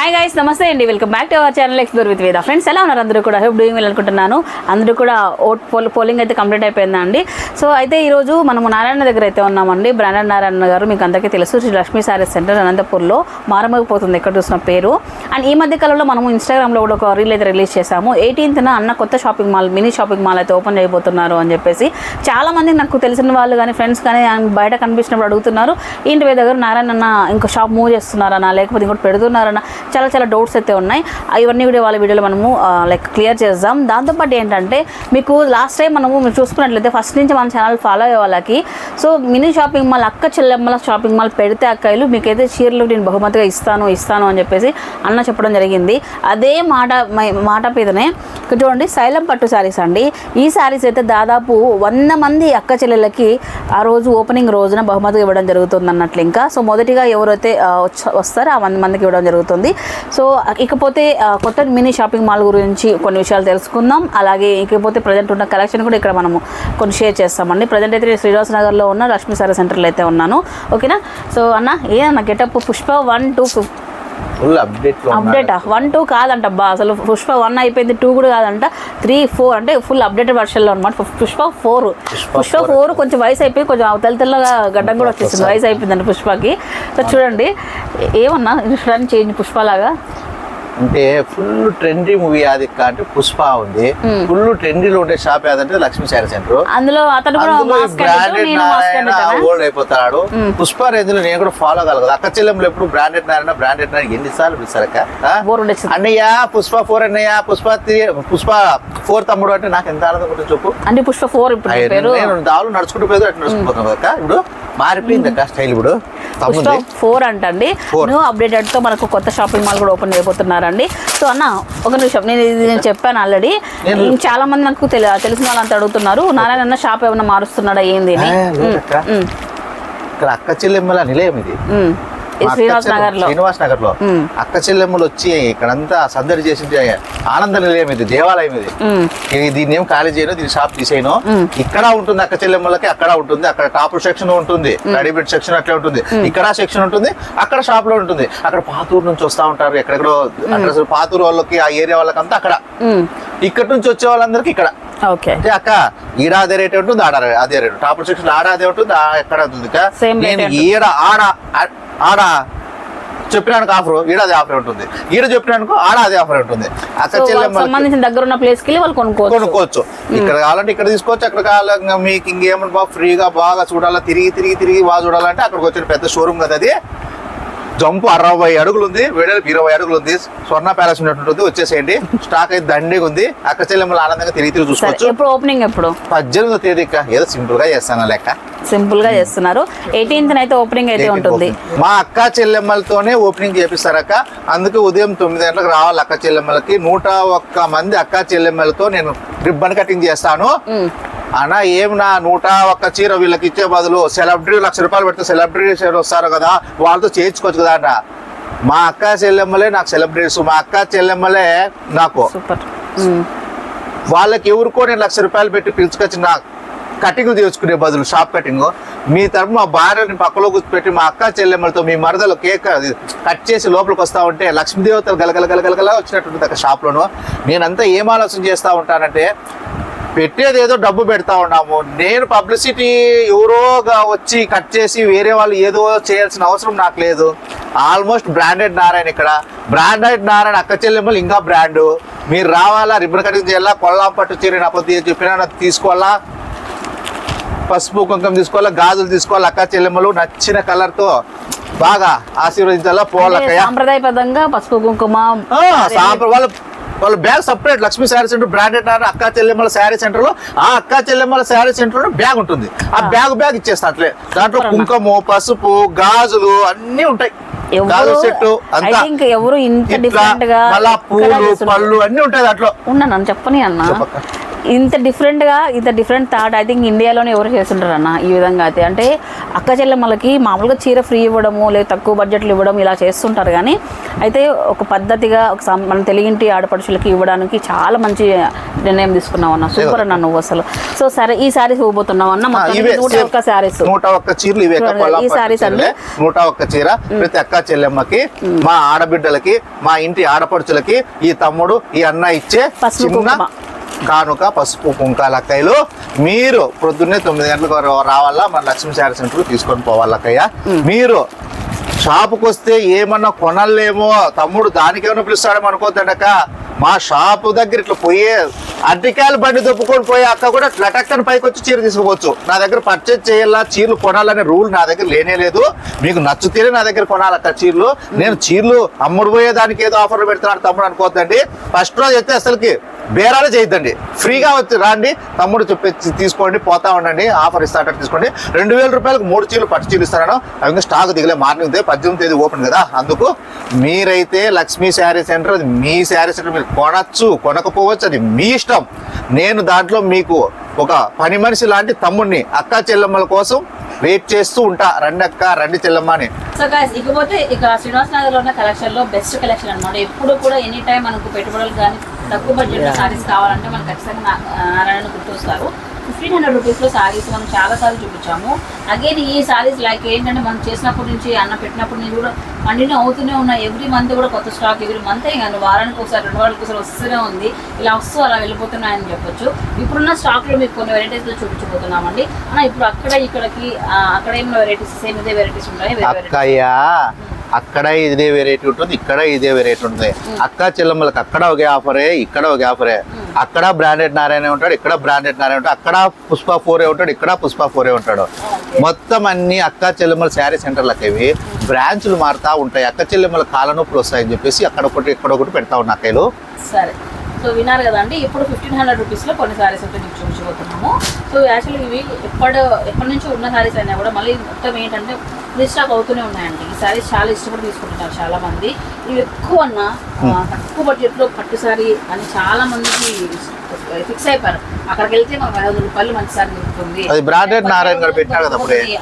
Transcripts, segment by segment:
Hi guys, నమస్తే అండి. Welcome back to our channel explore with వేద. ఫ్రెండ్స్, ఎలా ఉన్నారు అందరూ కూడా? హోప్ డూయింగ్ వెల్ అనుకుంటున్నాను. అందరూ కూడా పోలింగ్ అయితే కంప్లీట్ అయిపోయిందండి. సో అయితే ఈరోజు మనము నారాయణ దగ్గర అయితే ఉన్నామండి. బ్రాండెడ్ నారాయణ గారు మీకు అందరికీ తెలుసు, శ్రీ లక్ష్మీ శారీస్ సెంటర్ అనంతపూర్లో మారమోగిపోతుంది ఎక్కడ చూసిన పేరు. అండ్ ఈ మధ్య కాలంలో మనము ఇన్స్టాగ్రామ్లో కూడా ఒక రీల్ అయితే రిలీజ్ చేశాము. 18th అన్న కొత్త shopping mall, mini shopping mall అయితే ఓపెన్ చేయబోతున్నారు అని చెప్పేసి చాలామంది నాకు తెలిసిన వాళ్ళు కానీ ఫ్రెండ్స్ కానీ బయట కనిపించినప్పుడు అడుగుతున్నారు, ఏంటి వేద గారు నారాయణ అన్న ఇంకో షాప్ మూవ్ చేస్తున్నారన్నా లేకపోతే ఇంకోటి పెడుతున్నారన్నా చాలా డౌట్స్ అయితే ఉన్నాయి. ఇవన్నీ కూడా వాళ్ళ వీడియోలో మనము క్లియర్ చేద్దాం. దాంతోపాటు ఏంటంటే మీకు లాస్ట్ టైం మీరు చూసుకున్నట్లయితే ఫస్ట్ నుంచి మన ఛానల్ ఫాలో అయ్యే వాళ్ళకి సో మినీ షాపింగ్ మాల్, అక్క చెల్లెమ్మల షాపింగ్ మాల్ పెడితే అక్కలు మీకైతే చీరలు నేను బహుమతిగా ఇస్తాను అని చెప్పేసి అన్న చెప్పడం జరిగింది. అదే మాట మీదనే చూడండి, శైలం పట్టు శారీస్ అండి. ఈ శారీస్ అయితే దాదాపు 100 మంది అక్క చెల్లెళ్ళకి ఆ రోజు ఓపెనింగ్ రోజున బహుమతిగా ఇవ్వడం జరుగుతుంది అన్నట్లు. ఇంకా సో మొదటిగా ఎవరైతే వస్తారో ఆ 100 మందికి ఇవ్వడం జరుగుతుంది. సో ఇకపోతే కొత్త మినీ షాపింగ్ మాల్ గురించి కొన్ని విషయాలు తెలుసుకుందాం. అలాగే ఇకపోతే ప్రజెంట్ ఉన్న కలెక్షన్ కూడా ఇక్కడ మనము కొన్ని షేర్ చేస్తామండి. ప్రజెంట్ అయితే శ్రీనివాస నగర్లో ఉన్న లక్ష్మీ సారీ సెంటర్లో అయితే ఉన్నాను. ఓకేనా? సో అన్న ఏదన్నా గెటప్ పుష్ప 1, 2 ఫుల్ అప్డేట్ 1, 2 కాదంట అబ్బా, అసలు పుష్ప 1 అయిపోయింది, 2 కూడా కాదంట, 3, 4 అంటే ఫుల్ అప్డేటెడ్ వర్షన్లో అనమాట. పుష్ప 4 కొంచెం వయసు అయిపోయి కొంచెం తెల్లగా గడ్డం కూడా వచ్చేసింది, వయసు అయిపోయిందండి పుష్పకి. సో చూడండి ఏమన్నా చూడడానికి చేంజ్ పుష్పలాగా అంటే ఫుల్ ట్రెండీ మూవీ అది అంటే పుష్ప ఉంది. ఫుల్ ట్రెండీలో ఉండే షాప్ ఏదంటే లక్ష్మీ శారీ సెంటర్. అందులో అతను ఓల్డ్ అయిపోతాడు. పుష్ప రేంజ్ లో నేను కూడా ఫాలో కలగదు. అక్క చెల్లెములు ఎప్పుడు బ్రాండెడ్ నారాయణ ఎన్నిసార్లు పిలుస్తారక్క అన్నయ్య పుష్ప 4 అన్నయ్య, పుష్ప 4 తమ్ముడు అంటే నాకు ఎంత ఆనందం ఉంటుంది చెప్పు. అంటే పుష్ప 4 ఇప్పుడు నేను దావులు నడుచుకుంటూ పోయేది అట్లా నడుచుకుపోతాను కదా. ఇప్పుడు మారిపోయింది అక్క స్టైల్. ఇప్పుడు 4 అంటండి. న్యూ అప్డేటెడ్ తో మనకు కొత్త షాపింగ్ మాల్ కూడా ఓపెన్ చేయబోతున్నారండి. సో అన్న ఒక నిమిషం, నేను చెప్పాను ఆల్రెడీ. చాలా మంది నాకు తెలిసిన వాళ్ళంతా అడుగుతున్నారు, నారాయణ అన్న షాప్ ఏమన్నా మారుస్తున్నాడా ఏంది అని. ఇక్కడ అక్క చెల్లెమ్మల నిలయం ఇది శ్రీనివాస్ నగర్ లో. అక్క చెల్లెమ్మలు వచ్చి ఇక్కడంతా సందడి చేసి ఆనంద నిలయం ఇది, దేవాలయం ఇది. దీన్ని ఏం ఖాళీ చేయను, దీని షాప్ తీసేయను. ఇక్కడ ఉంటుంది అక్క చెల్లెమ్మలకి, అక్కడ ఉంటుంది. అక్కడ టాప్ సెక్షన్ ఉంటుంది, రెడీమేడ్ సెక్షన్ అట్లా ఉంటుంది. ఇక్కడ సెక్షన్ ఉంటుంది, అక్కడ షాప్ లో ఉంటుంది. అక్కడ పాతూరు నుంచి వస్తా ఉంటారు, ఎక్కడెక్కడో అక్కడ పాతూరు వాళ్ళకి, ఆ ఏరియా వాళ్ళకంతా అక్కడ. ఇక్కడ నుంచి వచ్చే వాళ్ళందరికీ ఇక్కడ. అంటే అక్క ఈడ అదే రేట్ ఉంటుంది, ఆడ అదే రేట్. టాప్ సెక్షన్ ఆడ అదే ఉంటుంది, ఎక్కడ ఉంటుంది. నేను ఈడ ఆడ చెప్పినానికి ఆఫర్, ఈడ అదే ఆఫర్ ఉంటుంది. ఈడ చెప్పినానికి ఆడ అదే ఆఫర్ ఉంటుంది. అక్క చెల్లెమ్మ దగ్గర ఉన్న ప్లేస్ కి వాళ్ళు కొనుక్కోవచ్చు. ఇక్కడ కావాలంటే ఇక్కడ తీసుకోవచ్చు, అక్కడ కావాలంటే మీకు ఇంకేమన్నా బాగా ఫ్రీగా బాగా చూడాలా, తిరిగి బాగా చూడాలంటే అక్కడికి వచ్చిన పెద్ద షోరూమ్ కదా అది. జంపు 60 అడుగులు ఉంది, వెడల్పు 20 అడుగులు ఉంది. స్వర్ణ ప్యాలెస్ ఉన్నట్టు వచ్చేసేయండి. స్టాక్ అయితే దండిగా ఉంది. అక్క చెల్లెమ్మలు ఆనందంగా తిరిగి చూసుకోవచ్చు. ఎప్పుడు ఓపెనింగ్? ఎప్పుడు? 18వ తేదీ. ఏదో సింపుల్ గా చేస్తాను లెక్క, సింపుల్ గా చేస్తున్నారు. 18th అయితే ఓపెనింగ్ అయితే ఉంటుంది. మా అక్క చెల్లెమ్మలతోనే ఓపెనింగ్ చేపిస్తారక్క. అందుకే ఉదయం 9 గంటలకు రావాలి అక్క చెల్లెమ్మలకి. 101 మంది అక్క చెల్లెమ్మలతో నేను రిబ్బన్ కటింగ్ చేస్తాను. అన్నా ఏం నా 101 చీర వీళ్ళకి ఇచ్చే బదులు సెలబ్రిటీ 1,00,000 రూపాయలు పెడితే సెలబ్రిటీ వస్తారు కదా, వాళ్ళతో చేయించుకోవచ్చు కదా అన్న. మా అక్క చెల్లెమ్మలే నాకు సెలబ్రిటీస్, మా అక్క చెల్లెమ్మలే నాకు. వాళ్ళకి ఎవరికో నేను 1,00,000 రూపాయలు పెట్టి పిలుచుకొచ్చి నా కటింగ్ తీసుకునే బదులు షాప్ కటింగ్ మీ తరపు మా భార్యని పక్కలో కూర్చోపెట్టి మా అక్క చెల్లెమ్మలతో మీ మరదలు కేక్ కట్ చేసి లోపలికి వస్తా ఉంటే లక్ష్మీదేవతలు గలగలగలగలగలా వచ్చినట్టుంది అక్కడ షాప్లోను. నేనంతా ఏం ఆలోచన చేస్తూ ఉంటానంటే, పెట్టేది ఏదో డబ్బు పెడతా ఉన్నాము, నేను పబ్లిసిటీ ఎవరోగా వచ్చి కట్ చేసి వేరే వాళ్ళు ఏదో చేయాల్సిన అవసరం నాకు లేదు. ఆల్మోస్ట్ బ్రాండెడ్ నారాయణ ఇక్కడ. బ్రాండెడ్ నారాయణ అక్క చెల్లెమ్మలు ఇంకా బ్రాండు. మీరు రావాలా, రిబ్బన్ కటింగ్ చేయాలా, కొల్లాం పట్టు చీర నా కొద్దిగా చెప్పినా తీసుకోవాలా, పసుపు కుంకుమ తీసుకోవాలా, గాజులు తీసుకోవాలి. అక్క చెల్లెమ్మలు నచ్చిన కలర్ తో బాగా ఆశీర్వదించాలా. పోవాలక్కయ్య సాంప్రదాయబద్ధంగా పసుపు కుంకుమ వాళ్ళ bag separate. Lakshmi sari centre branded అక్క చెల్లెమ్మల శారీ సెంటర్ లో, ఆ అక్క చెల్లెమ్మల శారీ సెంటర్ లో బ్యాగ్ ఉంటుంది. ఆ బ్యాగ్ ఇచ్చేస్తా అట్లే. దాంట్లో కుంకుమ, పసుపు, గాజులు అన్ని ఉంటాయి. గాజు సెట్టు అంతా, మళ్ళా పూలు పళ్ళు అన్ని ఉంటాయి దాంట్లో. చెప్పని అన్న ఇంత డిఫరెంట్ థాట్ ఐ థింక్ ఇండియాలోనే ఎవరు చేస్తుంటారు అన్న ఈ విధంగా అయితే. అంటే అక్క చెల్లెమ్మలకి మామూలుగా చీర ఫ్రీ ఇవ్వడము లేదా తక్కువ బడ్జెట్లు ఇవ్వడం ఇలా చేస్తుంటారు, కానీ అయితే ఒక పద్ధతిగా మన తెలుగింటి ఆడపడుచులకి ఇవ్వడానికి చాలా మంచి నిర్ణయం తీసుకున్నావు అన్న. సూపర్ అన్న నువ్వు అసలు. సో సరే, ఈ శారీస్ ఇవ్వబోతున్నావు అన్న. 101 శారీస్, 101 చీరలు ఇవే. ఈ శారీస్ అంటే 101 చీర ప్రతి అక్క చెల్లెమ్మకి, మా ఆడబిడ్డలకి, మా ఇంటి ఆడపడుచులకి ఈ తమ్ముడు ఈ అన్న ఇచ్చే చిన్న కానుక పసుపు కుంకాల అక్కయ్యలు. మీరు పొద్దున్నే 9 గంటలకు రావాలా మన లక్ష్మీ శారీ సెంటర్ తీసుకొని పోవాలి అక్కయ్య. మీరు షాపుకి వస్తే ఏమన్నా కొనలేమో తమ్ముడు దానికేమన్నా పిలుస్తాడేమో అనుకోద్దక. మా షాపు దగ్గర ఇట్లా పోయే అడ్డికాయలు బండి దొప్పుకొని పోయే అక్క కూడా లటక్కని పైకి వచ్చి చీర తీసుకోవచ్చు. నా దగ్గర పర్చేజ్ చేయాలా, చీరలు కొనాలనే రూల్ నా దగ్గర లేనే లేదు. మీకు నచ్చుతేనే నా దగ్గర కొనాలక్క చీరలు. నేను చీరలు అమ్ముడు పోయేదానికి ఏదో ఆఫర్లు పెడుతున్నాడు తమ్ముడు అనుకోవద్దండి. ఫస్ట్ రోజు అయితే అసలుకి బేరాలు చేయొద్దండి, ఫ్రీగా వచ్చి రాండి తమ్ముడు చెప్పి తీసుకోండి, పోతా ఉండండి, ఆఫర్ ఇస్తాట తీసుకోండి. 2000 రూపాయలకు 3 చీరలు పట్టు చీరలు ఇస్తాను. అవి ఇంకా స్టాక్ దిగలే, మార్నింగ్ 18వ తేదీ ఓపెన్ కదా. అందుకు మీరైతే లక్ష్మీ శారీ సెంటర్, అది మీ శారీ సెంటర్, మీరు కొనచ్చు కొనకపోవచ్చు, అది మీ ఇష్టం. నేను దాంట్లో మీకు ఒక పని మనిషి లాంటి తమ్ముడిని, అక్క చెల్లెమ్మల కోసం వెయిట్ చేస్తూ ఉంటా. రండి అక్క, రండి చెల్లెమ్మ అని. సో గైస్, ఇకపోతే ఇక శ్రీనివాస్ నగర్ లో ఉన్న కలెక్షన్ లో బెస్ట్ కలెక్షన్ అనమాట. ఎప్పుడు కూడా ఎనీ టైం మనకు పెట్టుబడులు కానీ తక్కువ బడ్జెట్ లో సారీస్ కావాలంటే మనకు ఖచ్చితంగా నారాయణ గుర్తొస్తారు. 1500 రూపీస్లో సారీస్ మనం చాలాసార్లు చూపించాము. అగైన్ ఈ సారీస్ లైక్ ఏంటంటే మనం చేసినప్పటి నుంచి అన్న పెట్టినప్పటి నుంచి కూడా కంటిన్యూ అవుతూనే ఉన్నాయి. ఎవ్రీ మంత్ కూడా కొత్త స్టాక్, ఎవ్రీ మంత్ కానీ వారానికి ఒకసారి 2 వారాలకు ఒకసారి వస్తూనే ఉంది. ఇలా వస్తూ అలా వెళ్ళిపోతున్నాయని చెప్పొచ్చు. ఇప్పుడున్న స్టాక్లో మీకు కొన్ని వెరైటీస్లో చూపించబోతున్నామండి. అన్న ఇప్పుడు ఇక్కడికి అక్కడ ఏమైనా వెరైటీస్ సేమ్ ఇదే వెరైటీస్ ఉన్నాయి? అక్కడ ఇదే వెరైటీ ఉంటుంది, ఇక్కడ ఇదే వెరైటీ ఉంటుంది. అక్క చెల్లెమ్మలకు అక్కడ ఒకే ఆఫరే, ఇక్కడ ఒకే ఆఫరే. అక్కడ బ్రాండెడ్ నారాయణ ఉంటాడు, ఇక్కడ బ్రాండెడ్ నారాయణ ఉంటాడు. అక్కడ పుష్ప 4 ఉంటాడు, ఇక్కడ పుష్ప 4 ఉంటాడు. మొత్తం అన్ని అక్క చెల్లెమ్మల శారీ సెంటర్లకు ఇవి బ్రాంచ్లు మారుతా ఉంటాయి. అక్క చెల్లెమ్మల కాళ్ళ నొప్పులు వస్తాయని చెప్పేసి అక్కడ ఒకటి ఇక్కడ ఒకటి పెడతా ఉన్నా అక్కలు. సరే, సో విన్నారు కదండి. ఇప్పుడు 1500 రూపీస్లో కొన్ని సారీస్ అయితే మీకు చూపించబోతున్నాము. సో యాక్చువల్లీ ఇవి ఎప్పటి నుంచి ఉన్న సారీస్ అయినా కూడా మళ్ళీ మొత్తం ఏంటంటే రీస్టాక్ అవుతూనే ఉన్నాయండి. ఈ సారీస్ చాలా ఇష్టపడి తీసుకుంటున్నారు చాలా మంది. ఇవి ఎక్కువ తక్కువ బడ్జెట్లో పట్టు సారీ అని చాలా మందికి ఫిక్స్ అయిపోయారు. అక్కడికి వెళ్తే మనకు 500 రూపాయలు మంచి సారీ దొరుకుతుంది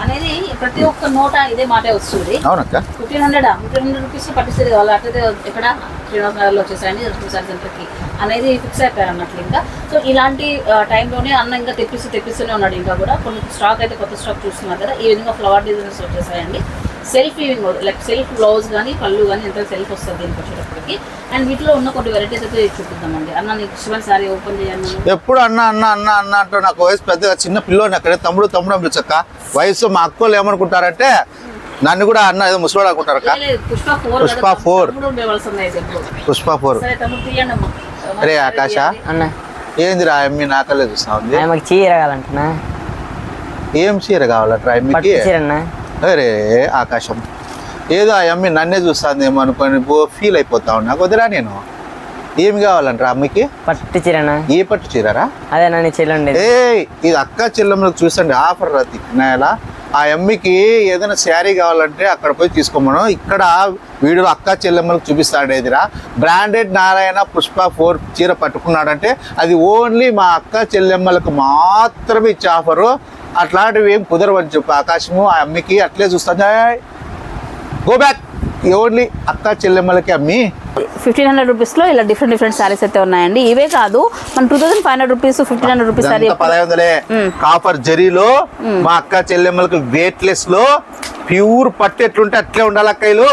అనేది ప్రతి ఒక్క నోట ఇదే మాటే వస్తుంది. 1500 రూపీస్ పట్టిస్తుంది వాళ్ళు అట్లయితే ఎక్కడ శ్రీనివాస్ నగర్లో వచ్చేసాయండి లక్ష్మీ సారీ సెంటర్కి అనేది ఫిక్స్ అయిపోయారు అన్నట్లు. ఇంకా సో ఇలాంటి టైంలోనే అన్న ఇంకా తెప్పిస్తూనే ఉన్నాడు. ఇంకా కూడా కొన్ని స్టాక్ అయితే కొత్త స్టాక్ చూస్తున్నారు కదా. ఈ విధంగా ఫ్లవర్ డిజైన్స్ వచ్చేసాయండి. Self weaving like self blouse కానీ పళ్ళు కానీ ఎంత సెల్ఫ్ వస్తుంది దీనికి వచ్చేటప్పటికి. అండ్ వీటిలో ఉన్న కొన్ని వెరైటీస్ అయితే చూపిద్దామండి. అన్న నీకు ఇష్టమైన సారీ ఓపెన్ చేయాలి. ఎప్పుడు అన్న అన్న అన్న అన్న అంటూ నాకు వయసు పెద్దగా చిన్న పిల్లోని అక్కడే తమ్ముడు తమ్ముడు అని పిలిచక్క. వయసు మా అక్కలు ఏమనుకుంటారంటే నన్ను కూడా అన్న ఏదో ముసలోడు అనుకుంటారు. పుష్ప 4. అరే ఆకాశ అన్న ఏందిరా అమ్మి నాకలే చూస్తా ఉంది. చీర కావాలంటున్నా. ఏం చీర కావాలట్రా అమ్మికి? అరే ఆకాశం ఏదో ఆ అమ్మి నన్నే చూస్తాను ఏమో అనుకొని ఫీల్ అయిపోతా ఉన్నా. వదిరా నేను ఏమి కావాలంటారా అమ్మకి? పట్టు చీరనా? ఏ పట్టు చీరరా? అదే నన్ను చెల్లండి. ఇది అక్క చెల్లెమ్మలకు చూసండి ఆఫర్ రద్ది నాయలా. ఆ అమ్మికి ఏదైనా శారీ కావాలంటే అక్కడ పోయి తీసుకోమను. ఇక్కడ వీడియోలో అక్క చెల్లెమ్మలకు చూపిస్తాడేదిరా. బ్రాండెడ్ నారాయణ పుష్ప 4 చీర పట్టుకున్నాడంటే అది ఓన్లీ మా అక్క చెల్లెమ్మలకు మాత్రమే ఇచ్చే ఆఫరు. అట్లాంటివి ఏం కుదరవని చెప్పు ఆకాశము. ఆ అమ్మికి అట్లే చూస్తాను. Go back. ఓన్లీ అక్క చెల్లెమ్మలకి అమ్మి 1500 రూపీస్లో ఇలా డిఫరెంట్ సారీస్ అయితే ఉన్నాయండి. ఇవే కాదు మన 2500 రూపీస్ 1500 రూపీస్ సారీ 1500 కాపర్ జరీలో మా అక్క చెల్లెమ్మలకు వెయిట్లెస్ లో ప్యూర్ పట్టు ఎట్లుంటే అట్లే ఉండాలి అక్కయ్యలు.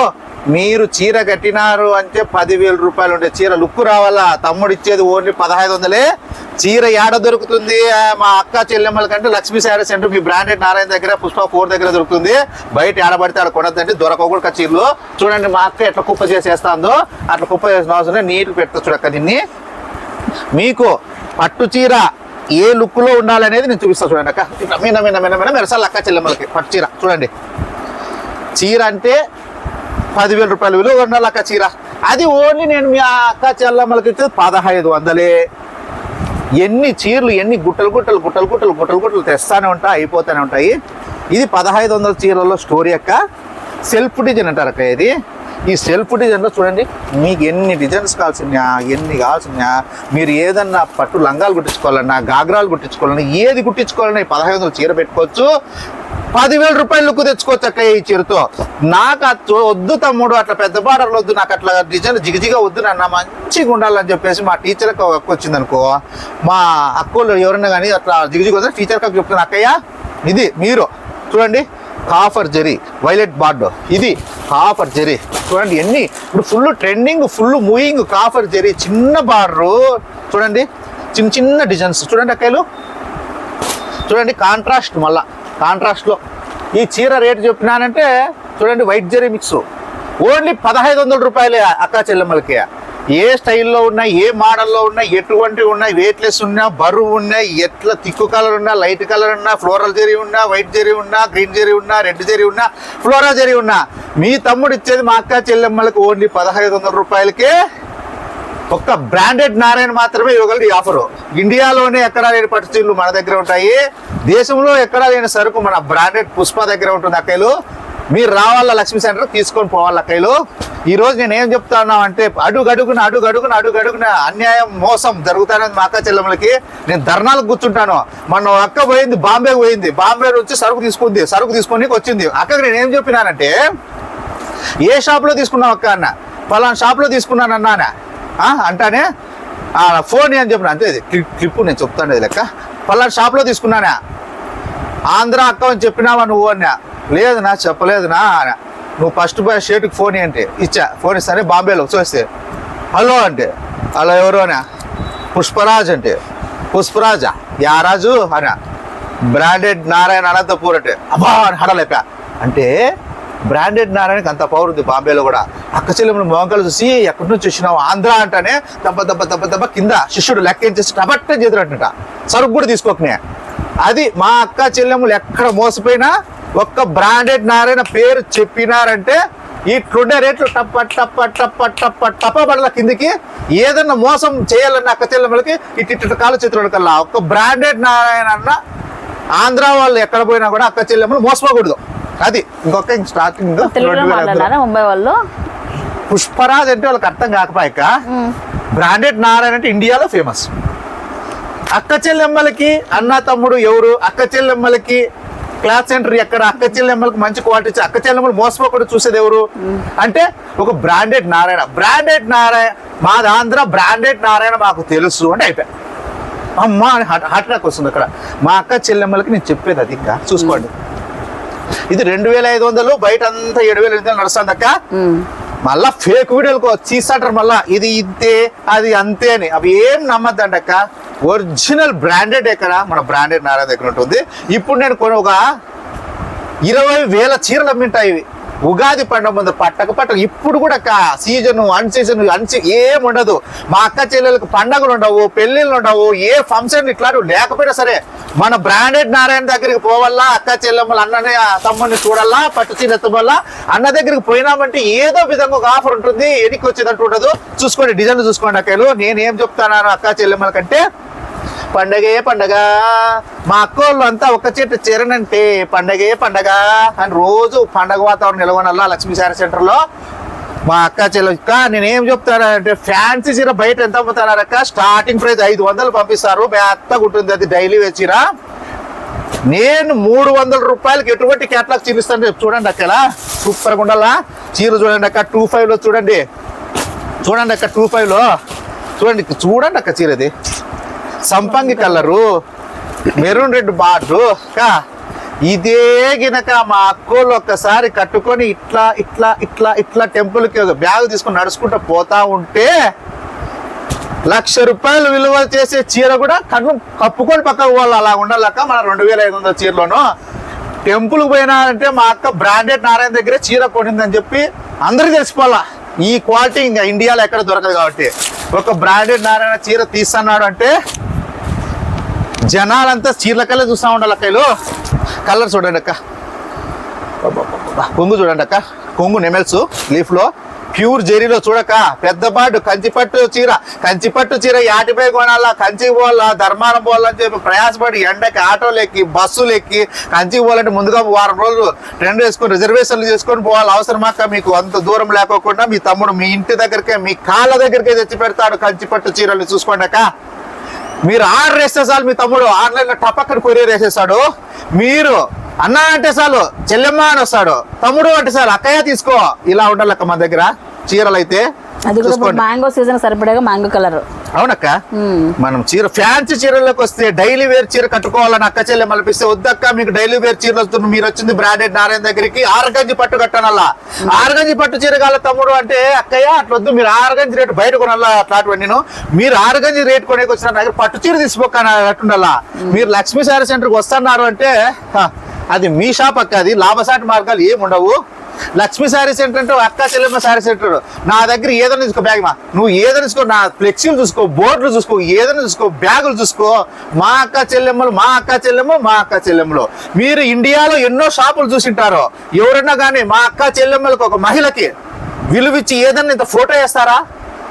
మీరు చీర కట్టినారు అంటే 10,000 రూపాయలు ఉండే చీర లుక్కు రావాలా. తమ్ముడు ఇచ్చేది ఓన్లీ 1500. చీర ఏడ దొరుకుతుంది మా అక్క చెల్లెమ్మల కంటే లక్ష్మీ శారీ సెంటర్ మీ బ్రాండెడ్ నారాయణ దగ్గర పుష్ప 4 దగ్గర దొరుకుతుంది. బయట ఏడబడితే ఆడ కొనద్దండి, దొరకకూడదు చీరలు. చూడండి మా అక్క ఎట్లా కుప్ప చేసేస్తాందో అట్లా కుప్ప చేసిన అవసరం నీట్గా పెట్టుకోవచ్చు చూడక్క. దీన్ని మీకు పట్టు చీర ఏ లుక్ లో ఉండాలనేది నేను చూపిస్తాను చూడండి అక్క. మిన్న మెరసాలి అక్క చెల్లెమ్మలకి పట్టు చీర చూడండి. చీర అంటే 10,000 రూపాయలు విలువ ఉండాలి అక్క చీర. అది ఓన్లీ నేను మీ అక్క చెల్లెమ్మలకి ఇచ్చేది 1500. ఎన్ని చీరలు ఎన్ని గుట్టలు తెస్తానే ఉంటాయి, అయిపోతూనే ఉంటాయి. ఇది 1500 చీరల్లో స్టోరీ అక్క. సెల్ఫ్ డిజైన్ అంటారు అక్క. ఇది ఈ సెల్ఫ్ డిజైన్లో చూడండి, మీకు ఎన్ని డిజైన్స్ కావాల్సినా, ఎన్ని కావాల్సినా, మీరు ఏదన్నా పట్టు లంగాలు కుట్టించుకోవాలన్నా, గాగ్రాలు కుట్టించుకోవాలన్నా, ఏది కుట్టించుకోవాలన్నా ఈ 1500 చీర పెట్టుకోవచ్చు. 10,000 రూపాయలు లుక్కు తెచ్చుకోవచ్చు అక్క ఈ చీరతో. నాకు వద్దు తమ్ముడు, అట్లా పెద్ద బార్డర్లు వద్దు, నాకు అట్లా డిజైన్ జిగజిగా వద్దు నాన్న, మంచిగా ఉండాలని చెప్పేసి మా టీచర్కి ఒక అక్క వచ్చింది అనుకో, మా అక్కలు ఎవరైనా కానీ అట్లా జిగజిగా వద్దు టీచర్కి చెప్తున్నాను, అక్కయ్య ఇది మీరు చూడండి కాఫర్ జరీ వైలెట్ బార్డర్, ఇది కాఫర్ జరీ చూడండి, ఎన్ని ఇప్పుడు full trending, full moving copper zari, చిన్న బార్డరు చూడండి, చిన్న చిన్న డిజైన్స్ చూడండి అక్కలు చూడండి. కాంట్రాస్ట్, మళ్ళా కాంట్రాస్ట్లో ఈ చీర రేటు చెప్పినానంటే చూడండి, వైట్ జరీ మిక్స్ ఓన్లీ 1,500 రూపాయలే అక్కా చెల్లెమ్మలకి. ఏ స్టైల్లో ఉన్నాయి, ఏ మోడల్లో ఉన్నాయి, ఎటువంటివి ఉన్నాయి, వెయిట్లెస్ ఉన్నా, బరువు ఉన్నాయి, ఎట్లా తిక్కు కలర్ ఉన్నా, లైట్ కలర్ ఉన్నా, ఫ్లోరల్ జరీ ఉన్నా, వైట్ జరీ ఉన్నా, గ్రీన్ జరీ ఉన్నా, రెడ్ జరీ ఉన్నా, ఫ్లోరల్ జరీ ఉన్నా, మీ తమ్ముడు ఇచ్చేది మా అక్కా చెల్లెమ్మలకు ఓన్లీ 1,500 రూపాయలకే. ఒక్క బ్రాండెడ్ నారాయణ మాత్రమే ఇవ్వగలరు ఈ ఆఫరు. ఇండియాలోనే ఎక్కడా లేని పట్టు చీరలు మన దగ్గర ఉంటాయి, దేశంలో ఎక్కడా లేని సరుకు మన బ్రాండెడ్ పుష్ప దగ్గర ఉంటుంది అక్కయ్యలు. మీరు రావాల లక్ష్మీ సెంటర్ తీసుకొని పోవాలి అక్కయ్యలు. ఈ రోజు నేను ఏం చెప్తాను అంటే, అడుగడుగున అన్యాయం, మోసం జరుగుతానని మా అక్క చెల్లెమ్మలకి నేను ధర్నాలకు కూర్చుంటాను. మన అక్క పోయింది బాంబేకి పోయింది, బాంబే నుంచి సరుకు తీసుకొని వచ్చింది. అక్కకి నేను ఏం చెప్పినానంటే, ఏ షాప్లో తీసుకున్నావు అక్క అన్న, పలానా షాప్లో తీసుకున్నాను అన్నానా అంటానే, ఫోన్ అని చెప్పిన అంతే, ఇది క్లిప్పు నేను చెప్తాను లెక్క, పలానా షాప్లో తీసుకున్నానా, ఆంధ్ర అక్క అని చెప్పినావా నువ్వు అన్నా, లేదునా చెప్పలేదునా, నువ్వు ఫస్ట్ బాయ్ షేటుకి ఫోన్ అంటే ఇచ్చా, ఫోన్ ఇస్తానే బాంబేలో చూస్తే హలో అంటే, హలో ఎవరు అనా, పుష్పరాజ్ అంటే, పుష్పరాజా యా రాజు అనా, బ్రాండెడ్ నారాయణ అనంతపూర్ అంటే అబ్బా అని హడలేక. అంటే బ్రాండెడ్ నారాయణకి అంత పవర్ ఉంది బాంబేలో కూడా. అక్క చెల్లెమ్మలు మోంకలు చూసి ఎక్కడి నుంచి వచ్చినావు ఆంధ్ర అంటానే దెబ్బ కింద శిష్యుడు లెక్క ఏం చేసి టబట్టే చేతురంట, సరుకు కూడా తీసుకోకనే. అది మా అక్క చెల్లెమ్మలు ఎక్కడ మోసపోయినా ఒక్క బ్రాండెడ్ నారాయణ పేరు చెప్పినారంటే ఇట్లుండే రేట్లు టప్ప పడల కిందికి. ఏదన్నా మోసం చేయాలన్న అక్క చెల్లెమ్మలకి ఇటు కాలు చేతుల కల్లా ఒక్క బ్రాండెడ్ నారాయణ అన్న ఆంధ్ర వాళ్ళు ఎక్కడ పోయినా కూడా అక్క చెల్లెమ్మలు మోసపోకూడదు. అది ఇంకొక స్టార్టింగ్ ముంబై వాళ్ళు పుష్పరాజ్ అంటే వాళ్ళకి అర్థం కాకపోయాక, బ్రాండెడ్ నారాయణ అంటే ఇండియాలో ఫేమస్. అక్క చెల్లెమ్మలకి అన్న తమ్ముడు ఎవరు, అక్క చెల్లెమ్మలకి క్లాత్ సెంటర్ ఎక్కడ, అక్క చెల్లెమ్మలకి మంచి క్వాలిటీ, అక్క చెల్లెమ్మలు మోసపోకుండా చూసేది ఎవరు అంటే ఒక బ్రాండెడ్ నారాయణ. బ్రాండెడ్ నారాయణ మాది ఆంధ్ర, బ్రాండెడ్ నారాయణ మాకు తెలుసు అంటే అయిపోయా. అమ్మా అని హార్ట్ అటాక్ వస్తుంది అక్కడ. మా అక్క చెల్లెమ్మలకి నేను చెప్పేది అది, ఇంకా చూసుకోండి. ఇది 2,500, బయట అంతా 7,800 నడుస్తుంది అక్క. మళ్ళా ఫేక్ వీడియోలకు తీసాంటారు, మళ్ళా ఇది ఇంతే అది అంతే అని. అవి ఏం నమ్మద్దండి అక్క, ఒరిజినల్ బ్రాండెడ్ ఎక్కడ మన బ్రాండెడ్ నారాయణ దగ్గర ఉంటుంది. ఇప్పుడు నేను ఒక 20,000 చీరలు అమ్మింటాయి ఇవి. ఉగాది పండుగ ముందు పట్టక ఇప్పుడు కూడా సీజన్ ఏం ఉండదు. మా అక్క చెల్లెలకు పండగలు ఉండవు, పెళ్లిళ్ళు ఉండవు, ఏ ఫంక్షన్ ఇట్లాంటివి లేకపోయినా సరే మన బ్రాండెడ్ నారాయణ దగ్గరికి పోవాలా, అక్క చెల్లెమ్మలు అన్నని తమ్ముడిని చూడాలా, పట్టు చీర ఎత్తవల్లా, అన్న దగ్గరికి పోయినామంటే ఏదో విధంగా ఒక ఆఫర్ ఉంటుంది, ఎనికి వచ్చేటట్టు ఉండదు. చూసుకోండి డిజైన్ చూసుకోండి అక్కలు. నేనేం చెప్తాను అక్క చెల్లెమ్మల కంటే, పండగే పండగ, మా అక్కోళ్ళు అంతా ఒక చెట్టు చీరనంటే పండగే పండగ అని రోజు పండగ వాతావరణం నిలవనల్లా లక్ష్మీ శారీ సెంటర్లో మా అక్క చెల్లెక్క. నేనేం చెప్తానంటే, ఫ్యాన్సీ చీర బయట ఎంత అమ్ముతారక్క, స్టార్టింగ్ ప్రైస్ 500 పంపిస్తారు, మెత్తగా ఉంటుంది, అది డైలీ వేర్ చీర. నేను 300 రూపాయలకి ఎటువంటి క్యాట్లాగ్ చూపిస్తాను చూడండి అక్క, సూపర్గా ఉండాలా చీర. చూడండి అక్క 25లో చూడండి అక్క 25లో చూడండి అక్క చీర, అది సంపంగి కలరు, మెరూన్ రెడ్ బార్డరు. ఇదే గినక మా అక్కోళ్ళు ఒక్కసారి కట్టుకొని ఇట్లా టెంపుల్కి బ్యాగ్ తీసుకొని నడుచుకుంటూ పోతా ఉంటే ₹1,00,000 విలువ చేసే చీర కూడా కన్ను కప్పుకొని పక్కకు పోవాలి. అలా ఉండాలక్క మన 2,500 చీరలోను. టెంపుల్కి పోయినా అంటే మా అక్క బ్రాండెడ్ నారాయణ దగ్గరే చీర కొనిందని చెప్పి అందరికీ తెలిసిపోవాలా. ఈ క్వాలిటీ ఇంకా ఇండియాలో ఎక్కడ దొరకదు కాబట్టి ఒక బ్రాండెడ్ నారాయణ చీర తీస్తున్నాడు అంటే జనాలంతా చీరల కలర్ చూస్తూ ఉండాలి అక్కలు. కలర్ చూడండి అక్క, కొంగు చూడండి అక్క, కొంగు నెమెల్స్ లీఫ్లో ప్యూర్ జరీలో చూడక పెద్దపాటు కంచిపట్టు చీర యాటిపై కొనాలా, కంచికి పోవాలా, ధర్మారం పోవాలని చెప్పి ప్రయాసపడి ఎండకి ఆటోలు ఎక్కి బస్సులు ఎక్కి కంచికి పోవాలంటే ముందుగా వారం రోజులు ట్రెండ్ వేసుకొని రిజర్వేషన్లు చేసుకొని పోవాలి. అవసరమాక మీకు అంత దూరం లేకోకుండా మీ తమ్ముడు మీ ఇంటి దగ్గరికే మీ కాళ్ళ దగ్గరికే తెచ్చి పెడతాడు కంచిపట్టు చీరలు. చూసుకోండాక మీరు ఆర్డర్ వేస్తే చాలు మీ తమ్ముడు ఆన్లైన్లో టపక్కన కొరియర్ వేసేస్తాడు. మీరు అన్న అంటే చాలు చెల్లెమ్మ అని వస్తాడు, తమ్ముడు అంటే చాలు అక్కయ్య తీసుకో. ఇలా ఉండాలక్క మన దగ్గర చీరలు అయితే. అది కూడా మ్యాంగో సీజన్ సరిపడేగా మ్యాంగో కలర్. అవునక్క, మనం చీర ఫ్యాన్సీ చీరలోకి వస్తే డైలీ వేర్ చీర కట్టుకోవాలని అక్క చెల్లె మలిపిస్తే వద్దక్క మీకు డైలీ వేర్ చీరలు వస్తుంది. మీరు వచ్చింది బ్రాండెడ్ నారాయణ దగ్గరికి ఆరగంజి పట్టు కట్టానల్లా. ఆరగంజి పట్టు చీర కాల తమ్ముడు అంటే అక్కయ్య అట్లా వద్దు, మీరు ఆరగంజి రేటు బయట కొనాలా అట్లాంటివి. నేను మీరు ఆరగంజి రేటు కొనేకి వచ్చిన దగ్గర పట్టు చీర తీసుకోక అట్టుండాలా. మీరు లక్ష్మీ శారీ సెంటర్కి వస్తున్నారు అంటే అది మీ షాప్ అక్క, అది లాభసాటి మార్గాలు ఏముండవు. లక్ష్మీ శారీ సెంటర్ అంటే అక్క చెల్లెమ్మ శారీ సెంటర్. నా దగ్గర ఏదైనా చూసుకో, బ్యాగ్ నువ్వు ఏదైనా చూసుకో, నా ఫ్లెక్సీలు చూసుకో, బోర్డులు చూసుకో, ఏదైనా చూసుకో, బ్యాగులు చూసుకో. మా అక్క చెల్లెమ్మలు మీరు ఇండియాలో ఎన్నో షాపులు చూసింటారు. ఎవరైనా కానీ మా అక్క చెల్లెమ్మలకు ఒక మహిళకి విలువిచ్చి ఏదన్నా ఇంత ఫోటో వేస్తారా?